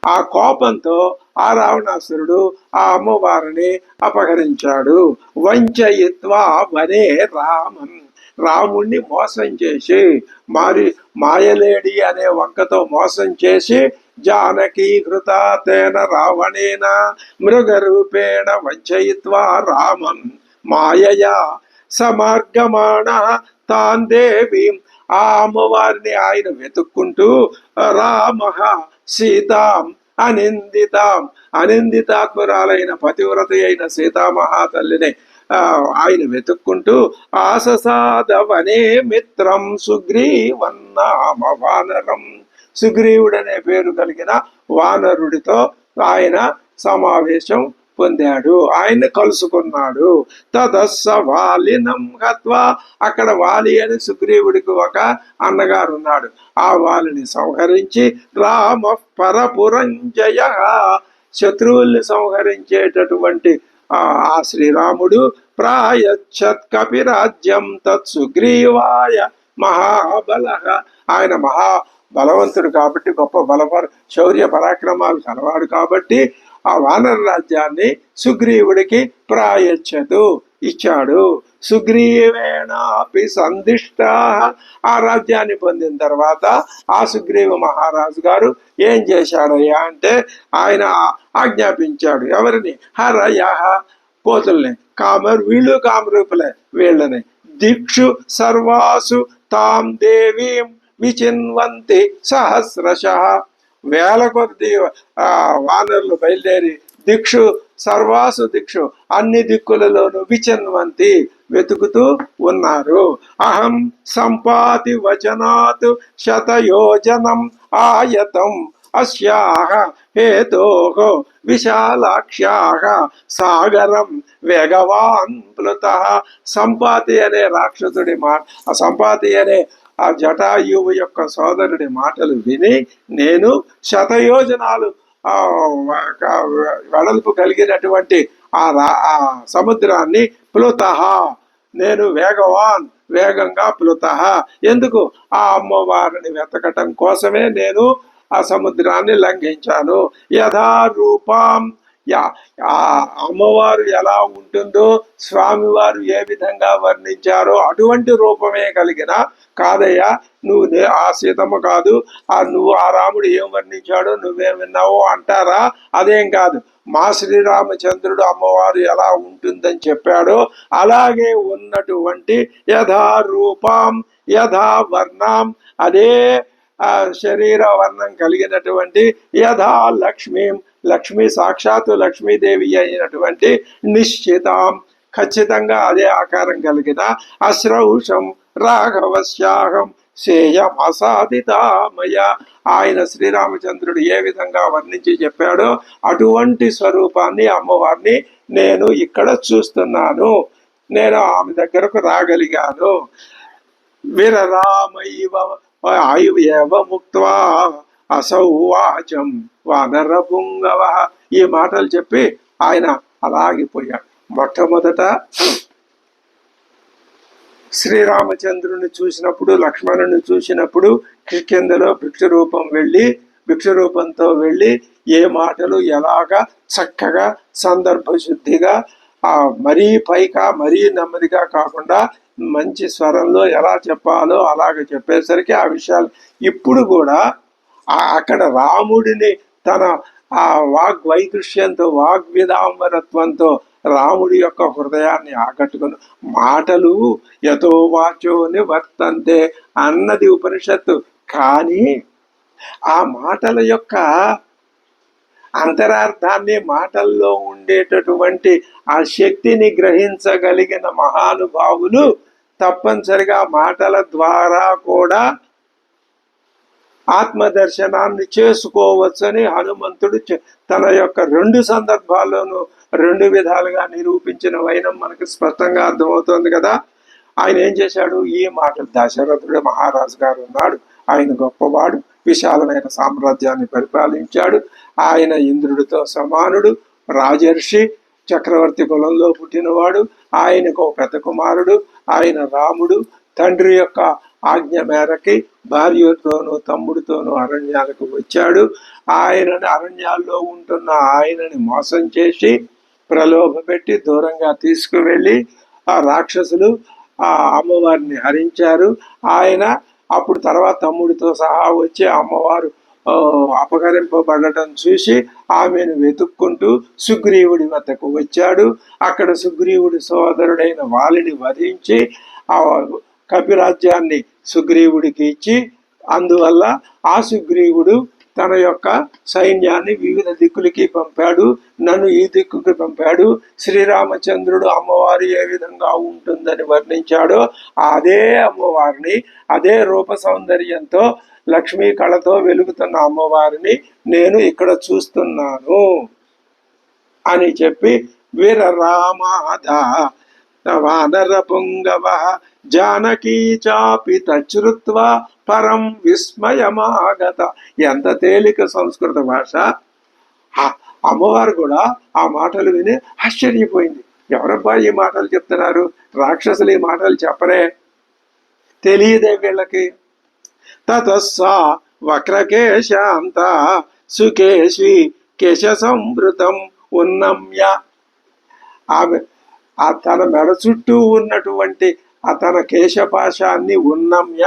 ఆ కోపంతో ఆ రావణాసురుడు ఆ అమ్మవారిని అపహరించాడు. వంచయిత్వా వనే రామం, రాముణ్ణి మోసం చేసి, మాయలేడి అనే వంకతో మోసం చేసి, జానకీ కృత తేన రావణేన మృగరూపేణ వంచయిత్వా రామం మాయయా సమార్గమాణ తాన్ దేవీం, ఆ అమ్మవారిని ఆయన వెతుక్కుంటూ రామ సీతాం అనిందితాం, అనిందితాత్మరాలైన పతివ్రత అయిన సీతామహాతల్లిని ఆయన వెతుక్కుంటూ ఆససాదవనే మిత్రం సుగ్రీవన్నామ వానరం, సుగ్రీవుడనే పేరు కలిగిన వానరుడితో ఆయన సమావేశం పొందాడు, ఆయన్ని కలుసుకున్నాడు. తదస్స వాలినం హత్వా, అక్కడ వాలి అని సుగ్రీవుడికి ఒక అన్నగారు ఉన్నాడు, ఆ వాలిని సంహరించి రామ పరపురంజయ, శత్రువుల్ని సంహరించేటటువంటి ఆ శ్రీరాముడు ప్రాయచ్చత్ కపిరాజ్యం తత్ సుగ్రీవాయ మహాబల, ఆయన మహాబలవంతుడు కాబట్టి, గొప్ప శౌర్య పరాక్రమాలు కలవాడు కాబట్టి ఆ వానర రాజ్యాన్ని సుగ్రీవుడికి ప్రాయచ్చతు ఇచ్చాడు. సుగ్రీవేణాపి సందిష్ట, ఆ రాజ్యాన్ని పొందిన తర్వాత ఆ సుగ్రీవ మహారాజు గారు ఏం చేశాడయ్యా అంటే, ఆయన ఆజ్ఞాపించాడు ఎవరిని, హరయ కోతుల్ని, వీళ్ళు కామరూపులే, వీళ్ళని దిక్షు సర్వాసు తాం దేవీం విచిన్వంతి సహస్రశ, వేల కొద్ది వానరులు బయలుదేరి దిక్షు సర్వాసు దిక్షు అన్ని దిక్కులలోనూ విచిన్వంతి వెతుకుతూ ఉన్నారు. అహం సంపాతి వచనాత్ శతయోజనం ఆయతం అస్యాహ హేతోః విశాలాక్ష్యాః సాగరం వేగవాన్ ప్లుతః, సంపాతి అనే రాక్షసుడి ఆ సంపాతి అనే ఆ జటాయువు యొక్క సోదరుడి మాటలు విని నేను శతయోజనాలు వెడల్పు కలిగినటువంటి ఆ సముద్రాన్ని ప్లుతః, నేను వేగంగా ప్లుతః, ఎందుకు ఆ అమ్మవారిని వెతకటం కోసమే నేను ఆ సముద్రాన్ని లంఘించాను. యథారూపం, ఆ అమ్మవారు ఎలా ఉంటుందో స్వామివారు ఏ విధంగా వర్ణించారో అటువంటి రూపమే కలిగిన, కాదయ్యా నువ్వు ఆ సీతమ్మ కాదు, నువ్వు ఆ రాముడు ఏం వర్ణించాడో నువ్వేం విన్నావో అంటారా, అదేం కాదు, మా శ్రీరామచంద్రుడు అమ్మవారు ఎలా ఉంటుందని చెప్పాడో అలాగే ఉన్నటువంటి యథారూపం యథా వర్ణం, అదే శరీర వర్ణం కలిగినటువంటి యథా లక్ష్మీం, లక్ష్మి సాక్షాత్తు లక్ష్మీదేవి అయినటువంటి నిశ్చితాం, ఖచ్చితంగా అదే ఆకారం కలిగిన అశ్రౌషం రాఘవస్యాహం సేయం అసాధితామయ, ఆయన శ్రీరామచంద్రుడు ఏ విధంగా వర్ణించి చెప్పాడో అటువంటి స్వరూపాన్ని అమ్మవారిని నేను ఇక్కడ చూస్తున్నాను, నేను ఆమె దగ్గరకు రాగలిగాను. విరరామైవ ఆయువేవ ముక్త్వా అసౌ వాచం వానర పుంగవ, ఈ మాటలు చెప్పి ఆయన అలాగిపోయాడు. మొట్టమొదట శ్రీరామచంద్రుని చూసినప్పుడు, లక్ష్మణుని చూసినప్పుడు కిష్కింధలో భిక్షరూపంతో వెళ్ళి ఏ మాటలు ఎలాగా చక్కగా సందర్భశుద్ధిగా మరీ పైగా మరీ నెమ్మదిగా కాకుండా మంచి స్వరంలో ఎలా చెప్పాలో అలాగ చెప్పేసరికి ఆ విషయాలు ఇప్పుడు కూడా అక్కడ రాముడిని తన ఆ వాగ్వైదుష్యంతో వాగ్విదాంబరత్వంతో రాముడి యొక్క హృదయాన్ని ఆకట్టుకుని మాటలు యతో వాచో నివర్తంతే అన్నది ఉపనిషత్తు, కానీ ఆ మాటల యొక్క అంతరార్థాన్ని, మాటల్లో ఉండేటటువంటి ఆ శక్తిని గ్రహించగలిగిన మహానుభావులు తప్పనిసరిగా మాటల ద్వారా కూడా ఆత్మదర్శనాన్ని చేసుకోవచ్చని హనుమంతుడు తన యొక్క 2 సందర్భాల్లోనూ 2 విధాలుగా నిరూపించిన వైనం మనకు స్పష్టంగా అర్థమవుతోంది కదా. ఆయన ఏం చేశాడు? ఈ మాటలు, దశరథుడు మహారాజు గారు ఉన్నాడు, ఆయన గొప్పవాడు, విశాలమైన సామ్రాజ్యాన్ని పరిపాలించాడు, ఆయన ఇంద్రుడితో సమానుడు, రాజర్షి, చక్రవర్తి కులంలో పుట్టినవాడు, ఆయనకు ఒక పెద్ద కుమారుడు, ఆయన రాముడు. తండ్రి యొక్క ఆజ్ఞ మేరకి భార్యతోనూ తమ్ముడితోనూ అరణ్యాలకు వచ్చాడు. ఆయనని అరణ్యాల్లో ఉంటున్న ఆయనని మోసం చేసి ప్రలోభ పెట్టి దూరంగా తీసుకువెళ్ళి ఆ రాక్షసులు ఆ అమ్మవారిని హరించారు. ఆయన అప్పుడు తర్వాత తమ్ముడితో సహా వచ్చి అమ్మవారు అపహరింపబడటం చూసి ఆమెను వెతుక్కుంటూ సుగ్రీవుడి వద్దకు వచ్చాడు. అక్కడ సుగ్రీవుడి సోదరుడైన వాలిని వధించి ఆ కపిరాజ్యాన్ని సుగ్రీవుడికి ఇచ్చి, అందువల్ల ఆ సుగ్రీవుడు తన యొక్క సైన్యాన్ని వివిధ దిక్కులకి పంపాడు. నన్ను ఈ దిక్కుకి పంపాడు. శ్రీరామచంద్రుడు అమ్మవారు ఏ విధంగా ఉంటుందని వర్ణించాడో అదే అమ్మవారిని, అదే రూప సౌందర్యంతో లక్ష్మీ కళతో వెలుగుతున్న అమ్మవారిని నేను ఇక్కడ చూస్తున్నాను అని చెప్పి వీరరామాధ వానర పుంగవ జానకీ చాపి తచ్రుత్వా పరం విస్మయమాగత. ఎంత తేలిక సంస్కృత భాష! అమ్మవారు కూడా ఆ మాటలు విని ఆశ్చర్యపోయింది. ఎవరబ్బా ఈ మాటలు చెప్తున్నారు? రాక్షసులు ఈ మాటలు చెప్పరే, తెలియదే వీళ్ళకి. తతస్సా వక్రకేశాంత సుకేశి కేశ సంవృతం ఉన్నమ్య. ఆమె తన మెడ చుట్టూ ఉన్నటువంటి తన కేశపాశాన్ని ఉన్నమ్య,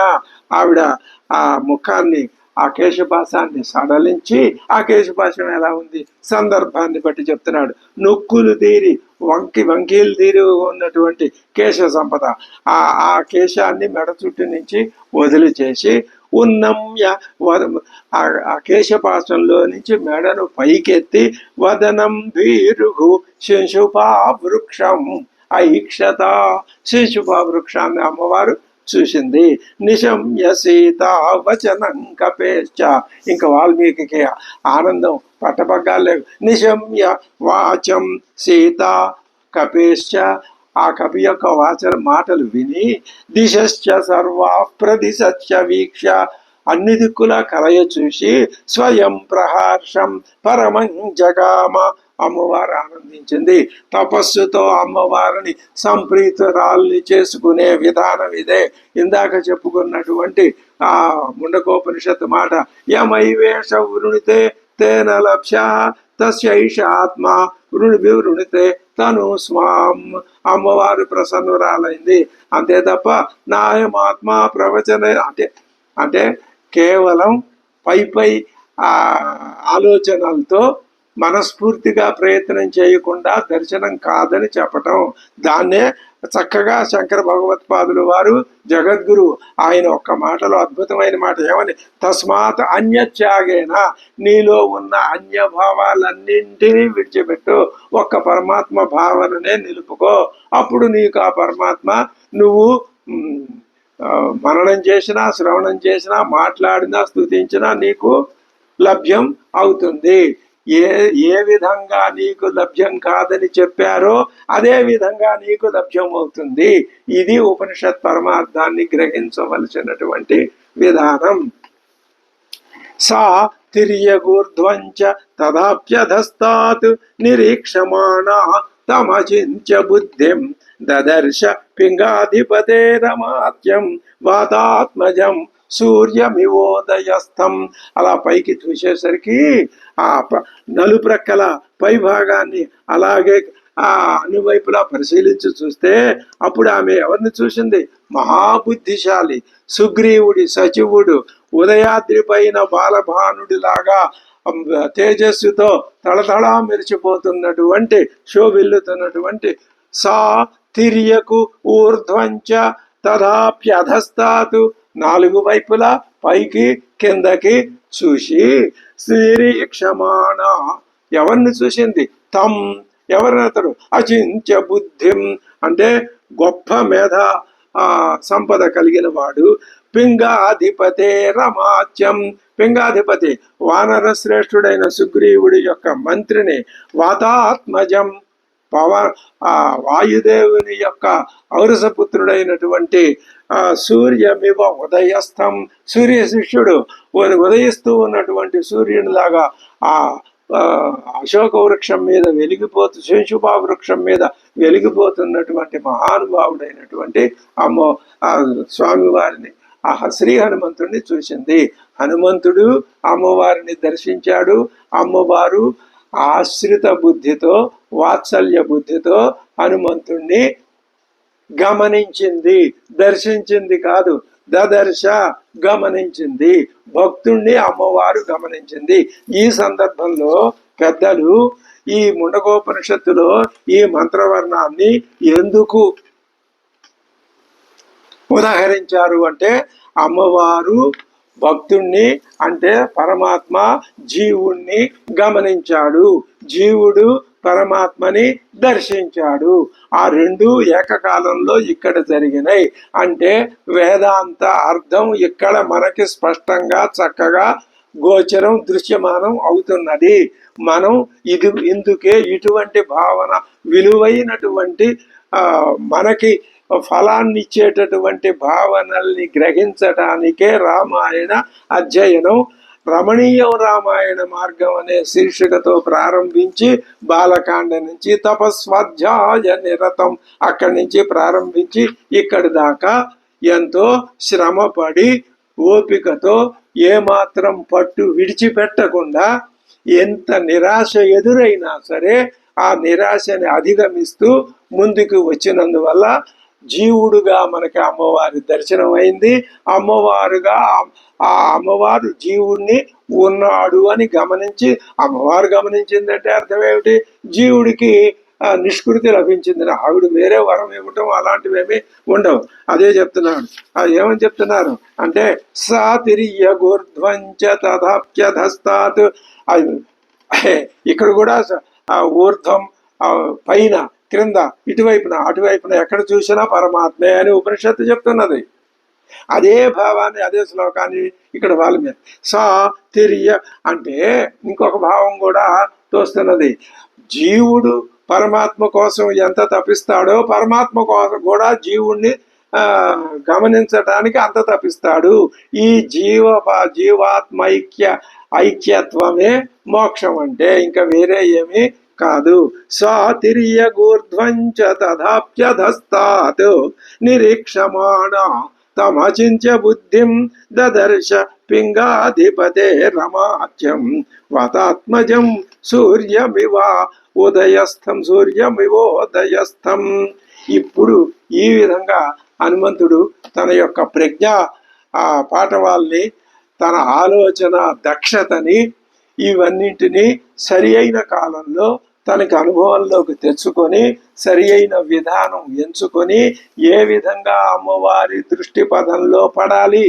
ఆవిడ ఆ ముఖాన్ని ఆ కేశపాశాన్ని సడలించి, ఆ కేశపాశం ఎలా ఉంది సందర్భాన్ని బట్టి చెప్తున్నాడు. నొక్కులు తీరి వంకీలు తీరి ఉన్నటువంటి కేశ సంపద, ఆ కేశాన్ని మెడ చుట్టూ నుంచి వదిలిచేసి ఉన్నమ్య ఆ కేశపాశంలో నుంచి మెడను పైకెత్తి వదనం భీరుగు శిశుపా వృక్షం ఐక్షత. శిశుపా వృక్షాన్ని అమ్మవారు చూసింది. నిశమ్య సీత వచనం కపేశ్చ. ఇంకా వాల్మీకి ఆనందం పట్టపగ్గాలేవు. నిశమ్య వాచం సీత కపేశ్చ. ఆ కవి యొక్క వాచన మాటలు విని దిశశ్చ సర్వా ప్రదిశశ్చ వీక్ష. అన్ని దిక్కులా కలయ చూసి స్వయం ప్రహర్షం పరమం జగామ. అమ్మవారు ఆనందించింది. తపస్సుతో అమ్మవారిని సంప్రీతురాల్ని చేసుకునే విధానం ఇదే. ఇందాక చెప్పుకున్నటువంటి ఆ ముండకోపనిషత్తు మాట, యమైవేష వృణితే తేన లభ్య తస్యైష ఆత్మ వృణితే తను స్వాం. అమ్మవారు ప్రసన్నురాలైంది అంతే తప్ప నాయమాత్మ ప్రవచన అంటే కేవలం పై ఆలోచనలతో మనస్ఫూర్తిగా ప్రయత్నం చేయకుండా దర్శనం కాదని చెప్పటం. దాన్నే చక్కగా శంకర భగవత్పాదులు వారు జగద్గురు ఆయన ఒక్క మాటలో అద్భుతమైన మాట ఏమని, తస్మాత్ అన్యత్యాగేన, నీలో ఉన్న అన్యభావాలన్నింటినీ విడిచిపెట్టు, ఒక్క పరమాత్మ భావననే నిలుపుకో. అప్పుడు నీకు ఆ పరమాత్మ నువ్వు మననం చేసినా, శ్రవణం చేసినా, మాట్లాడినా, స్తుతించినా నీకు లభ్యం అవుతుంది. ఏ విధంగా నీకు లభ్యం కాదని చెప్పారో అదే విధంగా నీకు లభ్యం అవుతుంది. ఇది ఉపనిషత్ పరమార్థాన్ని గ్రహించవలసినటువంటి విధానం. సా తిర్యగూర్ధ్వంచ తదాప్యధస్తాత్ నిరీక్షమాణా తమచింత్య బుద్ధిం దదర్శ పింగాధిపతేరమాత్యం వాతాత్మజం సూర్యమివోదయస్థం. అలా పైకి చూసేసరికి ఆ నలుప్రక్కల పై భాగాన్ని అలాగే ఆ అనువైపులా పరిశీలించి చూస్తే అప్పుడు ఆమె ఎవరిని చూసింది? మహాబుద్ధిశాలి సుగ్రీవుడి సచివుడు, ఉదయాద్రి పైన బాలభానుడిలాగా తేజస్సుతో తళతళా మెరిచిపోతున్నటువంటి, శోభిల్లుతున్నటువంటి సా తిర్యకు ఊర్ధ్వంచ తదాప్యధస్తాతు. 4 వైపులా పైకి కిందకి చూసి నిరీక్షమాణ ఎవరిని చూసింది? తం ఎవరినతడు? అచింత్య బుద్ధిం అంటే గొప్ప మేధ సంపద కలిగిన వాడు, పింగాధిపతే రమాచ్యం. పింగాధిపతి వానర శ్రేష్ఠుడైన సుగ్రీవుడి యొక్క మంత్రిని, వాతాత్మజం వాయుదేవుని యొక్క ఔరసపుత్రుడైనటువంటి సూర్యమివ ఉదయస్థం, సూర్య శిష్యుడు ఉదయిస్తూ ఉన్నటువంటి సూర్యునిలాగా ఆ అశోక వృక్షం మీద వెలిగిపోతూ, శంశుభా వృక్షం మీద వెలిగిపోతున్నటువంటి మహానుభావుడైనటువంటి స్వామివారిని శ్రీ హనుమంతుడిని చూసింది. హనుమంతుడు అమ్మవారిని దర్శించాడు. అమ్మవారు ఆశ్రిత బుద్ధితో, వాత్సల్య బుద్ధితో హనుమంతుణ్ణి గమనించింది, దర్శించింది కాదు. దదర్శ గమనించింది, భక్తుణ్ణి అమ్మవారు గమనించింది. ఈ సందర్భంలో పెద్దలు ఈ ముండకోపనిషత్తులో ఈ మంత్రవర్ణాన్ని ఎందుకు ఉదాహరించారు అంటే, అమ్మవారు భక్తుణ్ణి అంటే పరమాత్మ జీవుణ్ణి గమనించాడు, జీవుడు పరమాత్మని దర్శించాడు. ఆ రెండు ఏకకాలంలో ఇక్కడ జరిగినాయి అంటే వేదాంత అర్థం ఇక్కడ మనకి స్పష్టంగా చక్కగా గోచరం దృశ్యమానం అవుతున్నది. మనం ఇందుకే ఇటువంటి భావన, విలువైనటువంటి మనకి ఫలాన్ని ఇచ్చేటటువంటి భావనల్ని గ్రహించటానికే రామాయణ అధ్యయనం. రమణీయం రామాయణ మార్గం అనే శీర్షికతో ప్రారంభించి బాలకాండ నుంచి తపస్వాధ్యాయ నిరతం అక్కడి నుంచి ప్రారంభించి ఇక్కడి దాకా ఎంతో శ్రమపడి ఓపికతో ఏమాత్రం పట్టు విడిచిపెట్టకుండా, ఎంత నిరాశ ఎదురైనా సరే ఆ నిరాశని అధిగమిస్తూ ముందుకు వచ్చినందువల్ల జీవుడుగా మనకి అమ్మవారి దర్శనం అయింది. అమ్మవారుగా ఆ అమ్మవారు జీవుణ్ణి ఉన్నాడు అని గమనించి, అమ్మవారు గమనించిందంటే అర్థం ఏమిటి? జీవుడికి నిష్కృతి లభించింది. ఆవిడ వేరే వరం ఇవ్వటం అలాంటివేమీ ఉండవు. అదే చెప్తున్నాడు. అది ఏమని చెప్తున్నారు అంటే, సా తిరియ గూర్ధ్వంచ తథాప్యధస్తాత్. ఇక్కడ కూడా ఊర్ధ్వం పైన, క్రింద, ఇటువైపున అటువైపున ఎక్కడ చూసినా పరమాత్మే అని ఉపనిషత్తు చెప్తున్నది. అదే భావాన్ని, అదే శ్లోకాన్ని ఇక్కడ వాళ్ళ మీద సా తిరియ అంటే ఇంకొక భావం కూడా తోస్తున్నది. జీవుడు పరమాత్మ కోసం ఎంత తపిస్తాడో పరమాత్మ కోసం కూడా జీవుణ్ణి గమనించటానికి అంత తపిస్తాడు. ఈ ఐక్యత్వమే మోక్షం అంటే, ఇంకా వేరే ఏమీ కాదు. సా తిరియ గూర్ధ్వంచ తథాప్యధస్తాత్ నిరీక్షమాణ తమచింత్య బుద్ధిం దదర్శ పింగాధిపతే రమాచ్యం వతాత్మజం సూర్యమివ ఉదయస్థం సూర్యమివోదయస్థం. ఇప్పుడు ఈ విధంగా హనుమంతుడు తన యొక్క ప్రజ్ఞ పాఠవాల్ని, తన ఆలోచన దక్షతని, ఇవన్నింటినీ సరి అయిన కాలంలో తనకి అనుభవంలోకి తెచ్చుకొని సరి అయిన విధానం ఎంచుకొని ఏ విధంగా అమ్మవారి దృష్టి పదంలో పడాలి,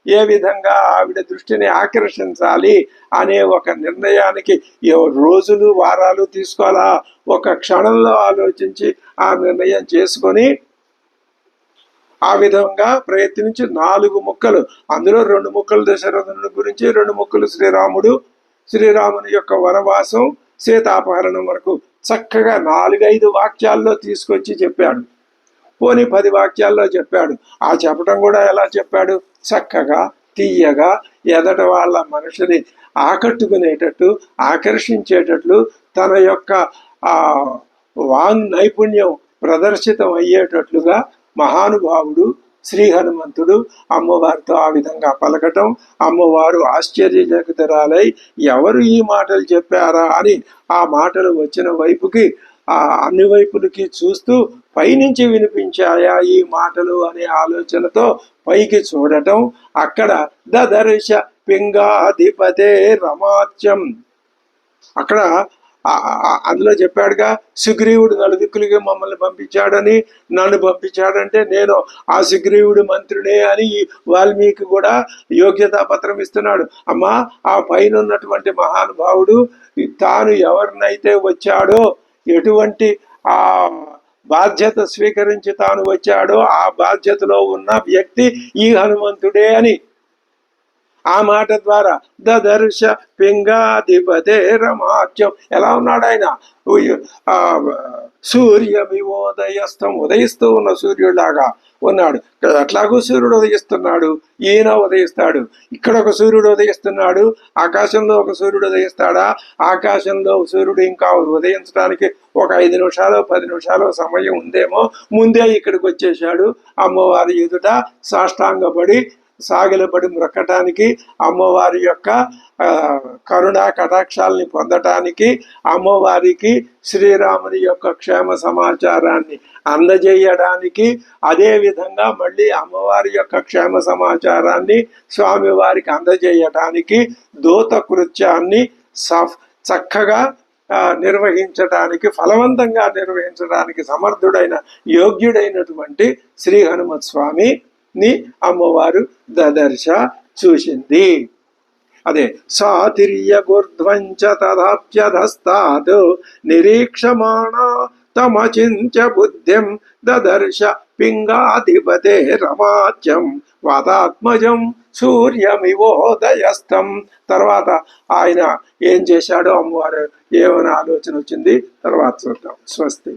ఏ విధంగా ఆవిడ దృష్టిని ఆకర్షించాలి అనే ఒక నిర్ణయానికి రోజులు వారాలు తీసుకోవాలా, ఒక క్షణంలో ఆలోచించి ఆ నిర్ణయం చేసుకొని ఆ విధంగా ప్రయత్నించి 4 ముక్కలు, అందులో 2 ముక్కలు దశరథుని గురించి, 2 ముక్కలు శ్రీరాముని యొక్క వనవాసం, సీతాపహరణం వరకు చక్కగా 4-5 వాక్యాల్లో తీసుకొచ్చి చెప్పాడు. పోనీ 10 వాక్యాల్లో చెప్పాడు. ఆ చెప్పడం కూడా ఎలా చెప్పాడు? చక్కగా, తీయగా, ఎదట వాళ్ళ మనిషిని ఆకట్టుకునేటట్టు, ఆకర్షించేటట్లు, తన యొక్క వాంగ్ నైపుణ్యం ప్రదర్శితం అయ్యేటట్లుగా మహానుభావుడు శ్రీ హనుమంతుడు అమ్మవారితో ఆ విధంగా పలకటం, అమ్మవారు ఆశ్చర్యచకితురాలై ఎవరు ఈ మాటలు చెప్పారా అని ఆ మాటలు వచ్చిన వైపుకి అన్ని వైపులకి చూస్తూ పైనుంచి వినిపించాయా ఈ మాటలు అనే ఆలోచనతో పైకి చూడటం. అక్కడ దదర్శ పింగాధిపతే రమాచ్యం, అక్కడ అందులో చెప్పాడుగా, సుగ్రీవుడు నలుదిక్కులకి మమ్మల్ని పంపించాడని, నన్ను పంపించాడంటే నేను ఆ సుగ్రీవుడి మంత్రుడే అని వాల్మీకి కూడా యోగ్యతా పత్రం ఇస్తున్నాడు. అమ్మా, ఆ పైన ఉన్నటువంటి మహానుభావుడు తాను ఎవరినైతే వచ్చాడో, ఎటువంటి ఆ బాధ్యత స్వీకరించి తాను వచ్చాడో ఆ బాధ్యతలో ఉన్న వ్యక్తి ఈ హనుమంతుడే అని ఆ మాట ద్వారా దదర్శ పింగాధిపతే రమాత్యం. ఎలా ఉన్నాడు ఆయన? ఆ సూర్యమివోదయస్తం, ఉదయిస్తూ ఉన్న సూర్యుడిలాగా ఉన్నాడు. అట్లాగూ సూర్యుడు ఉదయిస్తున్నాడు, ఈయన ఉదయిస్తాడు. ఇక్కడ ఒక సూర్యుడు ఉదయిస్తున్నాడు, ఆకాశంలో ఒక సూర్యుడు ఉదయిస్తాడా? ఆకాశంలో సూర్యుడు ఇంకా ఉదయించడానికి ఒక 5 నిమిషాలు 10 నిమిషాలు సమయం ఉందేమో, ముందే ఇక్కడికి వచ్చేసాడు. అమ్మవారి ఎదుట సాష్టాంగపడి సాగిలపడి మ్రొక్కటానికి, అమ్మవారి యొక్క కరుణా కటాక్షాలని పొందటానికి, అమ్మవారికి శ్రీరాముని యొక్క క్షేమ సమాచారాన్ని అందజేయడానికి, అదే విధంగా మళ్ళీ అమ్మవారి యొక్క క్షేమ సమాచారాన్ని స్వామివారికి అందజేయటానికి దూత కృత్యాన్ని చక్కగా నిర్వహించడానికి, ఫలవంతంగా నిర్వహించడానికి సమర్థుడైన యోగ్యుడైనటువంటి శ్రీ హనుమత్ స్వామిని అమ్మవారు దదర్శ చూసింది. అదే సాతిర్య గుర్ధ్వంచ తదాప్యధస్తాత్ నిరీక్షమాణ తమచించ బుద్ధిం దదర్శ పింగాధిపతే రమాత్యం వాతాత్మజం సూర్యమివోదయస్థం. తర్వాత ఆయన ఏం చేశాడో అమ్మవారు ఏమైనా ఆలోచన వచ్చింది, తర్వాత చూద్దాం. స్వస్తి.